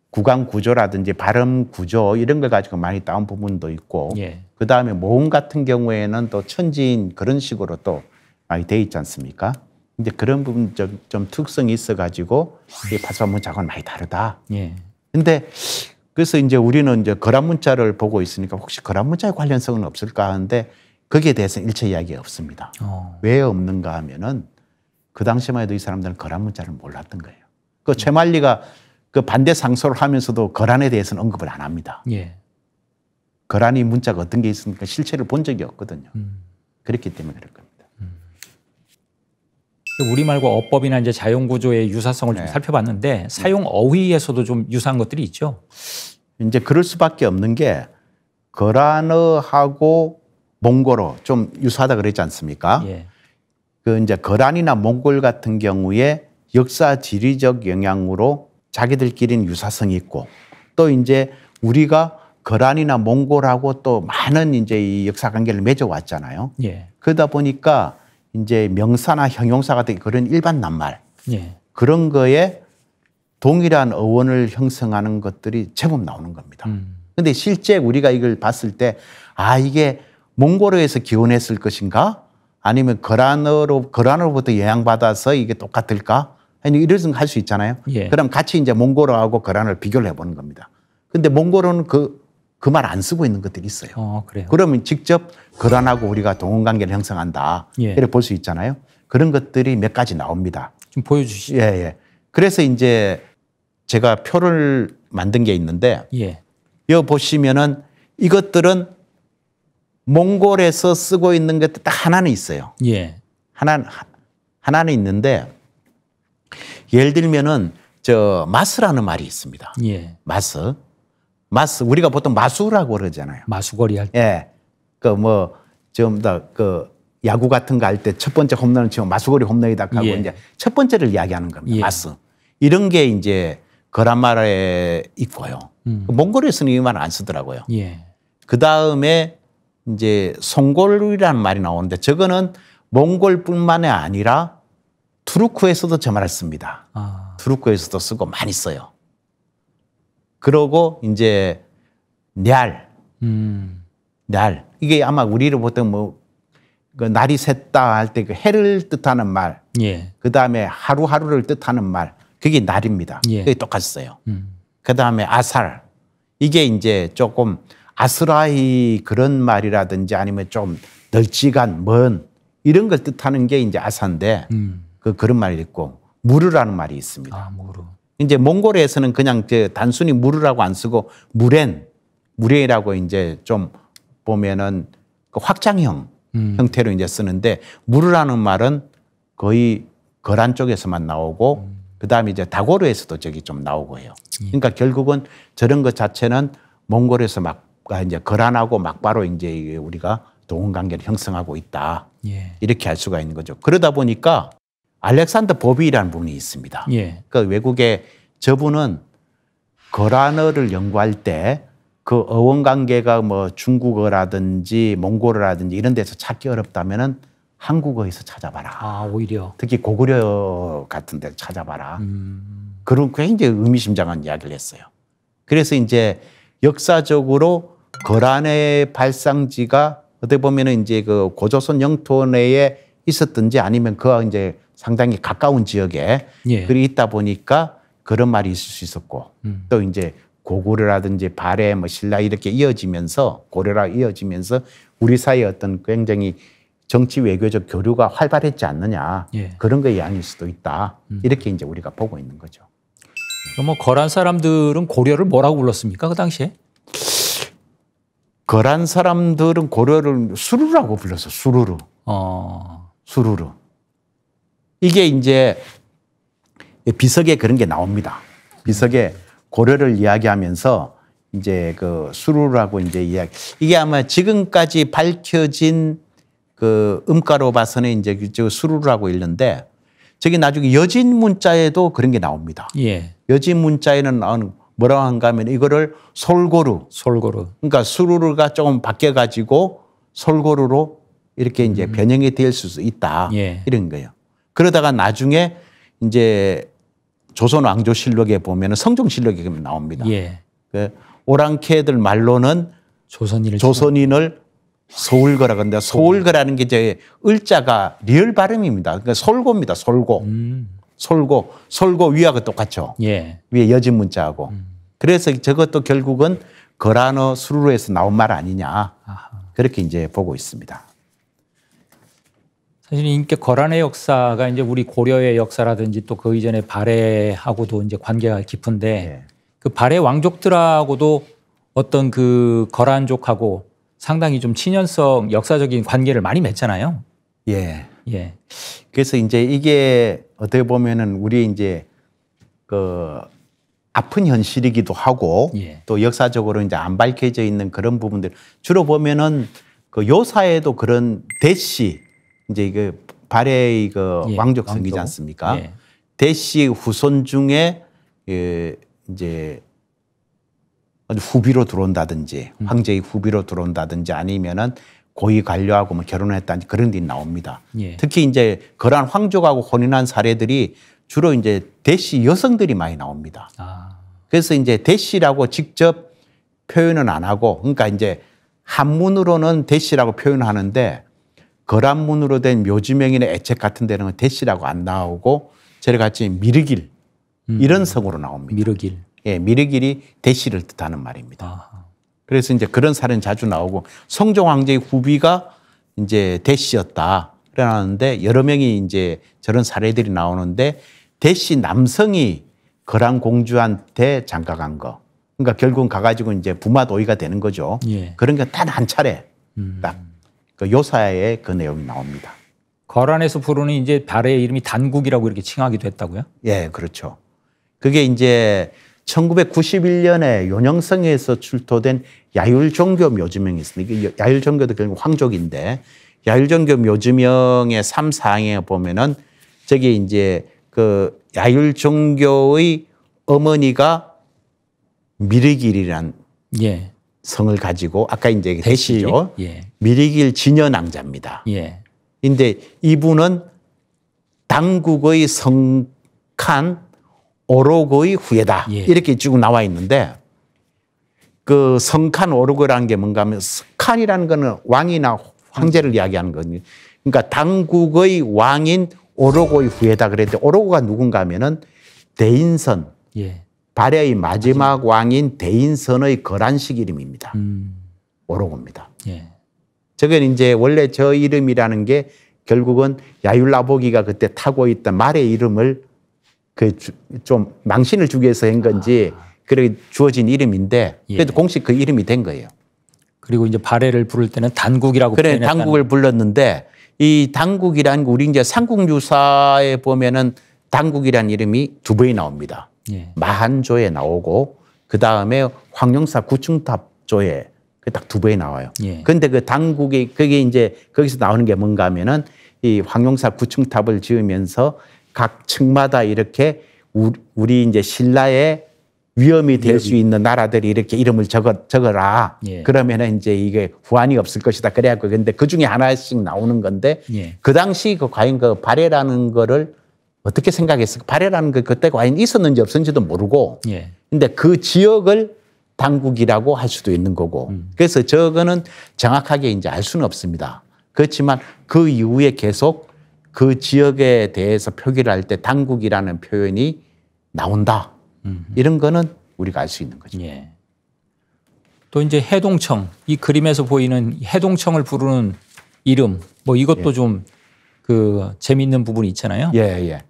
구강 구조라든지 발음 구조 이런 걸 가지고 많이 따온 부분도 있고 그 다음에 모음 같은 경우에는 또 천지인 그런 식으로 또 많이 돼 있지 않습니까? 이제 그런 부분 좀 특성이 있어가지고 이 파스파 문자하고는 많이 다르다. 근데 그래서 이제 우리는 이제 거란 문자를 보고 있으니까 혹시 거란 문자의 관련성은 없을까 하는데 거기에 대해서는 일체 이야기가 없습니다. 왜 없는가 하면은 그 당시만 해도 이 사람들은 거란 문자를 몰랐던 거예요. 그 최만리가 그 반대 상소를 하면서도 거란에 대해서는 언급을 안 합니다. 거란이 문자가 어떤 게 있습니까? 실체를 본 적이 없거든요. 그렇기 때문에 그럴 겁니다. 우리말과 어법이나 이제 자용 구조의 유사성을 좀 살펴봤는데 사용 어휘에서도 좀 유사한 것들이 있죠. 이제 그럴 수밖에 없는 게 거란어하고 몽골어 좀 유사하다 그랬지 않습니까? 그 이제 거란이나 몽골 같은 경우에 역사 지리적 영향으로 자기들끼리는 유사성이 있고 또 이제 우리가 거란이나 몽골하고 또 많은 이제 이 역사 관계를 맺어왔잖아요. 그러다 보니까 이제 명사나 형용사 같은 그런 일반 낱말 그런 거에 동일한 어원을 형성하는 것들이 제법 나오는 겁니다. 근데 실제 우리가 이걸 봤을 때 이게 몽골어에서 기원했을 것인가 아니면 거란으로부터 영향받아서 이게 똑같을까? 아니 이런 생각 할 수 있잖아요. 예. 그럼 같이 이제 몽골어하고 거란을 비교를 해보는 겁니다. 근데 몽골어는 그 말 안 쓰고 있는 것들이 있어요. 그래요. 그러면 직접 거란하고 우리가 동원관계를 형성한다. 예. 이렇게 볼 수 있잖아요. 그런 것들이 몇 가지 나옵니다. 좀 보여주시죠. 예, 예. 그래서 이제 제가 표를 만든 게 있는데 예. 여기 보시면은 이것들은 몽골에서 쓰고 있는 것들 딱 하나는 있어요. 예. 하나는 있는데 예를 들면은 마스라는 말이 있습니다. 예. 마스 우리가 보통 마수라고 그러잖아요. 마수거리 할 때. 예. 좀 더 야구 같은 거 할 때 첫 번째 홈런을 치면 마수거리 홈런이다 하고 예. 이제 첫 번째를 이야기하는 겁니다. 예. 마스. 이런 게 이제 거란 말에 있고요. 몽골에서는 이 말을 안 쓰더라고요. 예. 그 다음에 이제 송골이라는 말이 나오는데 저거는 몽골뿐만이 아니라 투르크에서도 저 말을 씁니다. 투르크에서도 쓰고 많이 써요. 그러고 이제 날 이게 아마 우리를 보통 그 날이 샜다 할 때 그 해를 뜻하는 말, 예. 그 다음에 하루하루를 뜻하는 말, 그게 날입니다. 예. 그게 똑같았어요. 그 다음에 아살, 이게 이제 조금 아스라이 그런 말이라든지 아니면 좀 널찍한 먼 이런 걸 뜻하는 게 이제 아사인데 그런 말이 있고 무르라는 말이 있습니다. 무르. 이제 몽골에서는 그냥 단순히 무르라고 안 쓰고 무렌이라고 이제 좀 보면은 그 확장형 형태로 이제 쓰는데 무르라는 말은 거의 거란 쪽에서만 나오고 그다음에 이제 다고르에서도 저기 좀 나오고 해요. 그러니까 결국은 저런 것 자체는 몽골에서 이제 거란하고 막바로 이제 우리가 동원 관계를 형성하고 있다. 예. 이렇게 할 수가 있는 거죠. 그러다 보니까 알렉산더 보비라는 분이 있습니다. 예. 그 외국에 저분은 거란어를 연구할 때 그 어원 관계가 뭐 중국어라든지 몽골어라든지 이런 데서 찾기 어렵다면은 한국어에서 찾아봐라. 오히려. 특히 고구려 같은 데를 찾아봐라. 그런 굉장히 의미심장한 이야기를 했어요. 그래서 이제 역사적으로 거란의 발상지가 어떻게 보면은 이제 그 고조선 영토 내에 있었든지 아니면 그와 이제 상당히 가까운 지역에 예. 그리 있다 보니까 그런 말이 있을 수 있었고 또 이제 고구려라든지 발해 뭐 신라 이렇게 이어지면서 고려라 이어지면서 우리 사이에 어떤 굉장히 정치 외교적 교류가 활발했지 않느냐. 예. 그런 거의 양일 수도 있다. 이렇게 이제 우리가 보고 있는 거죠. 그럼 뭐 거란 사람들은 고려를 뭐라고 불렀습니까? 그 당시에? 거란 사람들은 고려를 수루라고 불렀어. 수루루. 수루루. 이게 이제 비석에 그런 게 나옵니다. 비석에 고려를 이야기하면서 이제 그 수루라고 이제 이게 아마 지금까지 밝혀진 그 음가로 봐서는 이제 그 수루라고 읽는데 저기 나중에 여진 문자에도 그런 게 나옵니다. 예. 여진 문자에는 뭐라고 한가 하면 이거를 솔고루. 그러니까 수루루가 조금 바뀌어 가지고 솔고루로 이렇게 이제 변형이 될 수 있다. 예. 이런 거예요. 그러다가 나중에 이제 조선 왕조실록에 보면 성종실록에 나옵니다. 예. 그 오랑캐들 말로는 조선인을 서울거라고 하는데 서울거라는 게 이제 을자가 리을 발음입니다. 그러니까 솔고입니다. 솔고. 솔고 위하고 똑같죠. 예. 위에 여진 문자하고. 그래서 저것도 결국은 거란어 수루루에서 나온 말 아니냐. 그렇게 이제 보고 있습니다. 사실 인께 거란의 역사가 이제 우리 고려의 역사라든지 또 그 이전에 발해하고도 이제 관계가 깊은데 예. 그 발해 왕족들하고도 어떤 그 거란족하고 상당히 좀 친연성 역사적인 관계를 많이 맺잖아요. 예. 예. 그래서 이제 이게 어떻게 보면은 우리 이제 그 아픈 현실이기도 하고 예. 또 역사적으로 이제 안 밝혀져 있는 그런 부분들 주로 보면은 그 요사에도 그런 대씨 이제 그 발해의 그 예. 왕족성이지 않습니까? 예. 대씨 후손 중에 이제 후비로 들어온다든지 황제의 후비로 들어온다든지 아니면은 고위 관료하고 뭐 결혼했다든지 그런 일이 나옵니다. 예. 특히 이제 거란 황족하고 혼인한 사례들이 주로 이제 대씨 여성들이 많이 나옵니다. 그래서 이제 대씨라고 직접 표현은 안 하고 그러니까 이제 한문으로는 대씨라고 표현하는데 거란문으로 된 묘지명이나 애책 같은 데는 대시라고 안 나오고 저희같이 미르길 이런 성으로 나옵니다. 미르길. 예, 미르길이 대시를 뜻하는 말입니다. 아하. 그래서 이제 그런 사례는 자주 나오고 성종 황제의 후비가 이제 대시였다. 그러는데 여러 명이 이제 저런 사례들이 나오는데 대시 남성이 거란 공주한테 장가간 거. 그러니까 결국은 가가지고 이제 부마도의가 되는 거죠. 예. 그런 게 단 한 차례 딱 그 요사에 그 내용이 나옵니다. 거란에서 부르는 이제 발해의 이름이 단국이라고 이렇게 칭하기도 했다고요? 예, 그렇죠. 그게 이제 1991년에 요녕성에서 출토된 야율종교 묘지명이 있습니다. 이게 야율종교도 결국 황족인데 야율종교 묘지명의 3, 4항에 보면은 저기 이제 그 야율종교의 어머니가 미르길이란 예. 성을 가지고 아까 이제 대시죠. 예. 미르길 진여낭자입니다. 예. 근데 이분은 당국의 성칸 오록의 후예다. 예. 이렇게 쭉 나와 있는데 그 성칸 오록이라는 게 뭔가 하면 칸이라는 거는 왕이나 황제를 이야기하는 거거든요. 그러니까 당국의 왕인 오록의 후예다 그랬는데 오록가 누군가 하면은 대인선 예. 발해의 마지막 왕인 대인선의 거란식 이름입니다. 오록입니다. 예. 저건 이제 원래 저 이름이라는 게 결국은 야율라보기가 그때 타고 있던 말의 이름을 그 좀 망신을 주기 위해서 한 건지 그렇게 주어진 이름인데 그래도 예. 공식 그 이름이 된 거예요. 그리고 이제 발해를 부를 때는 단국이라고 그래 표현했다는. 당국을 불렀는데 이 당국이라는 거 우리 이제 삼국유사에 보면은 당국이라는 이름이 두 번이 나옵니다. 예. 마한조에 나오고 그 다음에 황룡사 구층탑조에 딱 두 번이 나와요. 예. 그런데 그 당국이 그게 이제 거기서 나오는 게 뭔가 하면은 이 황룡사 구층탑을 지으면서 각 층마다 이렇게 우리 이제 신라의 위험이 될 수 있는 나라들이 이렇게 이름을 적어라. 예. 그러면은 이제 이게 후환이 없을 것이다. 그래갖고 근데 그 중에 하나씩 나오는 건데 예. 그 당시 그 과연 그 발해라는 거를 어떻게 생각했을까? 발해라는 거 그때 과연 있었는지 없었는지도 모르고 예. 근데 그 지역을 당국이라고 할 수도 있는 거고 그래서 저거는 정확하게 이제 알 수는 없습니다. 그렇지만 그 이후에 계속 그 지역에 대해서 표기를 할 때 당국이라는 표현이 나온다. 이런 거는 우리가 알 수 있는 거죠. 예. 또 이제 해동청, 이 그림에서 보이는 해동청을 부르는 이름, 뭐 이것도 좀 그 재미있는 부분이 있잖아요. 예, 예.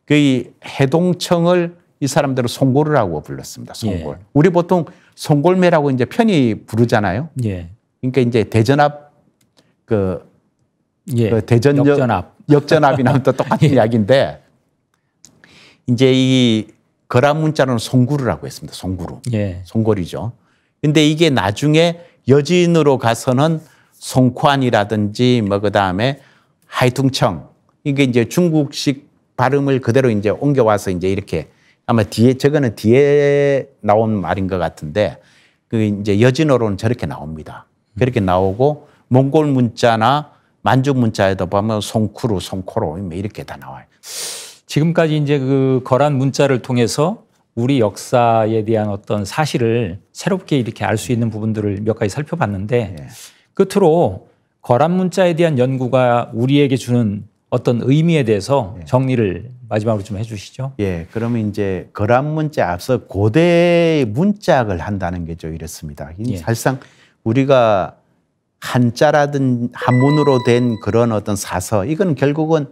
그 이 해동청을 이 사람들은 송골이라고 불렀습니다. 송골. 예. 우리 보통 송골매라고 이제 편히 부르잖아요. 예. 그러니까 이제 대전합 그 예. 그 대전 역전압이나 또 똑같은 이야기인데 이제 이 거란 문자로는 송구르라고 했습니다. 송구르. 예. 송골이죠. 근데 이게 나중에 여진으로 가서는 송환이라든지 뭐 그다음에 하이퉁청 이게 이제 중국식 발음을 그대로 이제 옮겨와서 이제 이렇게 아마 뒤에 저거는 뒤에 나온 말인 것 같은데 그 이제 여진어로는 저렇게 나옵니다. 그렇게 나오고 몽골 문자나 만주 문자에도 보면 송쿠루, 송코로 이렇게 다 나와요. 지금까지 이제 그 거란 문자를 통해서 우리 역사에 대한 어떤 사실을 새롭게 이렇게 알 수 있는 부분들을 몇 가지 살펴봤는데 예. 끝으로 거란 문자에 대한 연구가 우리에게 주는 어떤 의미에 대해서 정리를 마지막으로 좀 해주시죠. 예, 그러면 이제 거란 문자 앞서 고대 문자학을 한다는 게죠. 이렇습니다. 예. 사실상 우리가 한자라든 한문으로 된 그런 어떤 사서 이건 결국은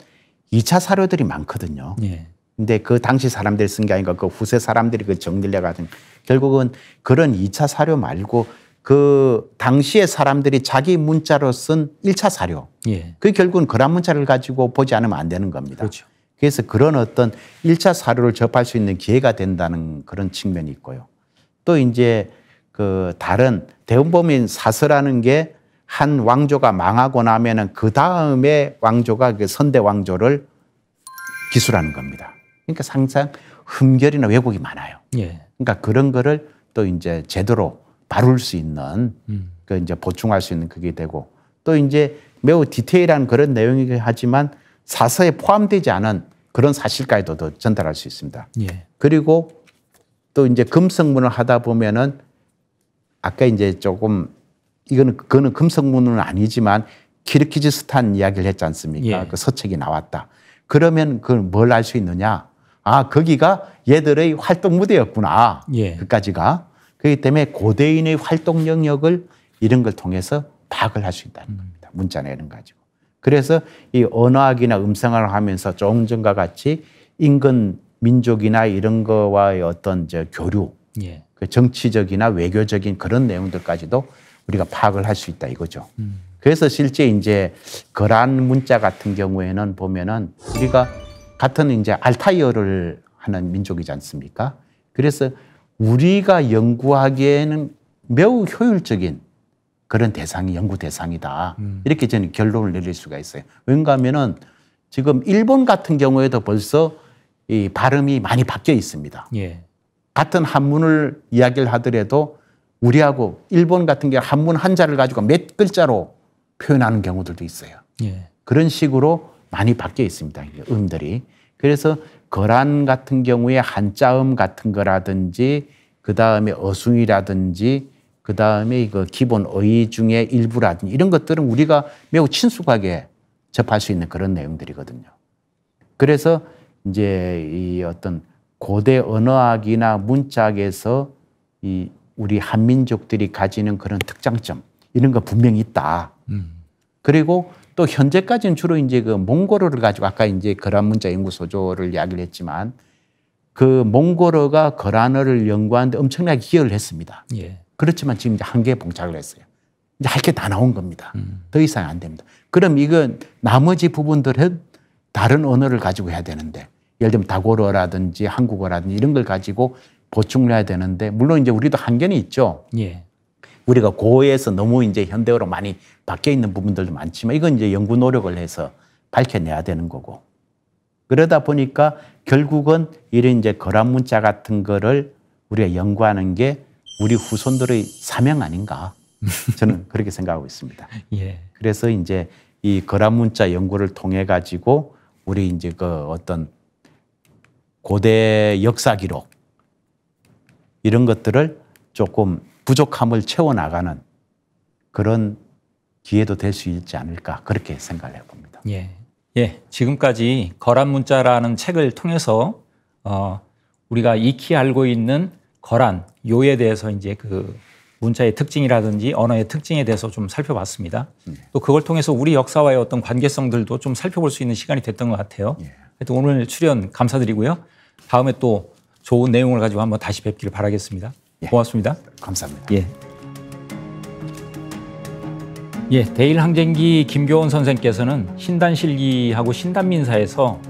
2차 사료들이 많거든요. 예. 근데 그 당시 사람들이 쓴 게 아니고 그 후세 사람들이 그 정리를 해가지고 결국은 그런 2차 사료 말고 그 당시의 사람들이 자기 문자로 쓴 1차 사료. 예. 그 결국은 거란 문자를 가지고 보지 않으면 안 되는 겁니다. 그렇죠. 그래서 그런 어떤 1차 사료를 접할 수 있는 기회가 된다는 그런 측면이 있고요. 또 이제 그 다른 대원범인 사서라는 게 한 왕조가 망하고 나면은 그 다음에 왕조가 그 선대 왕조를 기술하는 겁니다. 그러니까 항상 흠결이나 왜곡이 많아요. 예. 그러니까 그런 거를 또 이제 제대로 바룰 수 있는 그 이제 보충할 수 있는 그게 되고 또 이제 매우 디테일한 그런 내용이긴 하지만 사서에 포함되지 않은 그런 사실까지도 더 전달할 수 있습니다. 예. 그리고 또 이제 금성문을 하다 보면은 아까 이제 조금 그거는 금성문은 아니지만 키르기즈스탄 이야기를 했지 않습니까? 예. 그 서책이 나왔다. 그러면 그걸 뭘 알 수 있느냐? 아, 거기가 얘들의 활동 무대였구나. 예. 그까지가. 그렇기 때문에 고대인의 활동 영역을 이런 걸 통해서 파악을 할 수 있다는 겁니다. 문자 내는 가지고. 그래서 이 언어학이나 음성학을 하면서 조금 전과 같이 인근 민족이나 이런 거와의 어떤 교류, 예. 그 정치적이나 외교적인 그런 내용들까지도 우리가 파악을 할 수 있다 이거죠. 그래서 실제 이제 거란 문자 같은 경우에는 보면은 우리가 같은 이제 알타이어를 하는 민족이지 않습니까? 그래서 우리가 연구하기에는 매우 효율적인 그런 대상이 연구 대상이다. 이렇게 저는 결론을 내릴 수가 있어요. 왠가 하면은 지금 일본 같은 경우에도 벌써 이 발음이 많이 바뀌어 있습니다. 예. 같은 한문을 이야기를 하더라도 우리하고 일본 같은 경우 한문 한자를 가지고 몇 글자로 표현하는 경우들도 있어요. 예. 그런 식으로 많이 바뀌어 있습니다. 음들이. 그래서 거란 같은 경우에 한자음 같은 거라든지 그다음에 어순이라든지 그다음에 이거 기본 어휘 중에 일부라든지 이런 것들은 우리가 매우 친숙하게 접할 수 있는 그런 내용들이거든요. 그래서 이제 이 어떤 고대 언어학이나 문자학에서 이 우리 한민족들이 가지는 그런 특장점 이런 거 분명히 있다. 그리고 또 현재까지는 주로 이제 그 몽골어를 가지고 아까 이제 거란 문자 연구소조를 이야기를 했지만 그 몽골어가 거란어를 연구하는데 엄청나게 기여를 했습니다. 예. 그렇지만 지금 이제 한계에 봉착을 했어요. 이제 할 게 다 나온 겁니다. 더 이상 안 됩니다. 그럼 이건 나머지 부분들은 다른 언어를 가지고 해야 되는데 예를 들면 다고러라든지 한국어라든지 이런 걸 가지고 보충을 해야 되는데 물론 이제 우리도 한계는 있죠. 예. 우리가 고에서 너무 이제 현대어로 많이 바뀌어 있는 부분들도 많지만 이건 이제 연구 노력을 해서 밝혀내야 되는 거고 그러다 보니까 결국은 이런 이제 거란 문자 같은 거를 우리가 연구하는 게 우리 후손들의 사명 아닌가 저는 그렇게 생각하고 있습니다. 예. 그래서 이제 이 거란 문자 연구를 통해 가지고 우리 이제 그 어떤 고대 역사 기록 이런 것들을 조금 부족함을 채워나가는 그런 기회도 될 수 있지 않을까 그렇게 생각을 해봅니다. 예. 예. 지금까지 거란 문자라는 책을 통해서 우리가 익히 알고 있는 거란 요에 대해서 이제 그 문자의 특징이라든지 언어의 특징에 대해서 좀 살펴봤습니다. 또 그걸 통해서 우리 역사와의 어떤 관계성들도 좀 살펴볼 수 있는 시간이 됐던 것 같아요. 하여튼 오늘 출연 감사드리고요. 다음에 또 좋은 내용을 가지고 한번 다시 뵙기를 바라겠습니다. 고맙습니다. 감사합니다. 예. 예, 대일항쟁기 김교원 선생께서는 신단실기하고 신단민사에서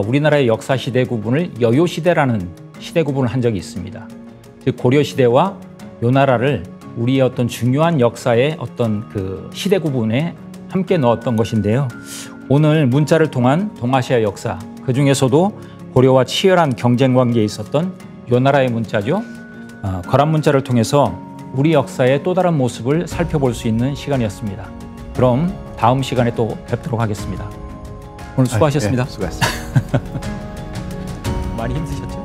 우리나라의 역사 시대 구분을 여요시대라는 시대 구분을 한 적이 있습니다. 즉 고려시대와 요 나라를 우리의 어떤 중요한 역사의 어떤 그 시대 구분에 함께 넣었던 것인데요. 오늘 문자를 통한 동아시아 역사, 그 중에서도 고려와 치열한 경쟁 관계에 있었던 요 나라의 문자죠. 거란 문자를 통해서 우리 역사의 또 다른 모습을 살펴볼 수 있는 시간이었습니다. 그럼 다음 시간에 또 뵙도록 하겠습니다. 오늘 수고하셨습니다. 네, 수고하셨습니다. 많이 힘드셨죠?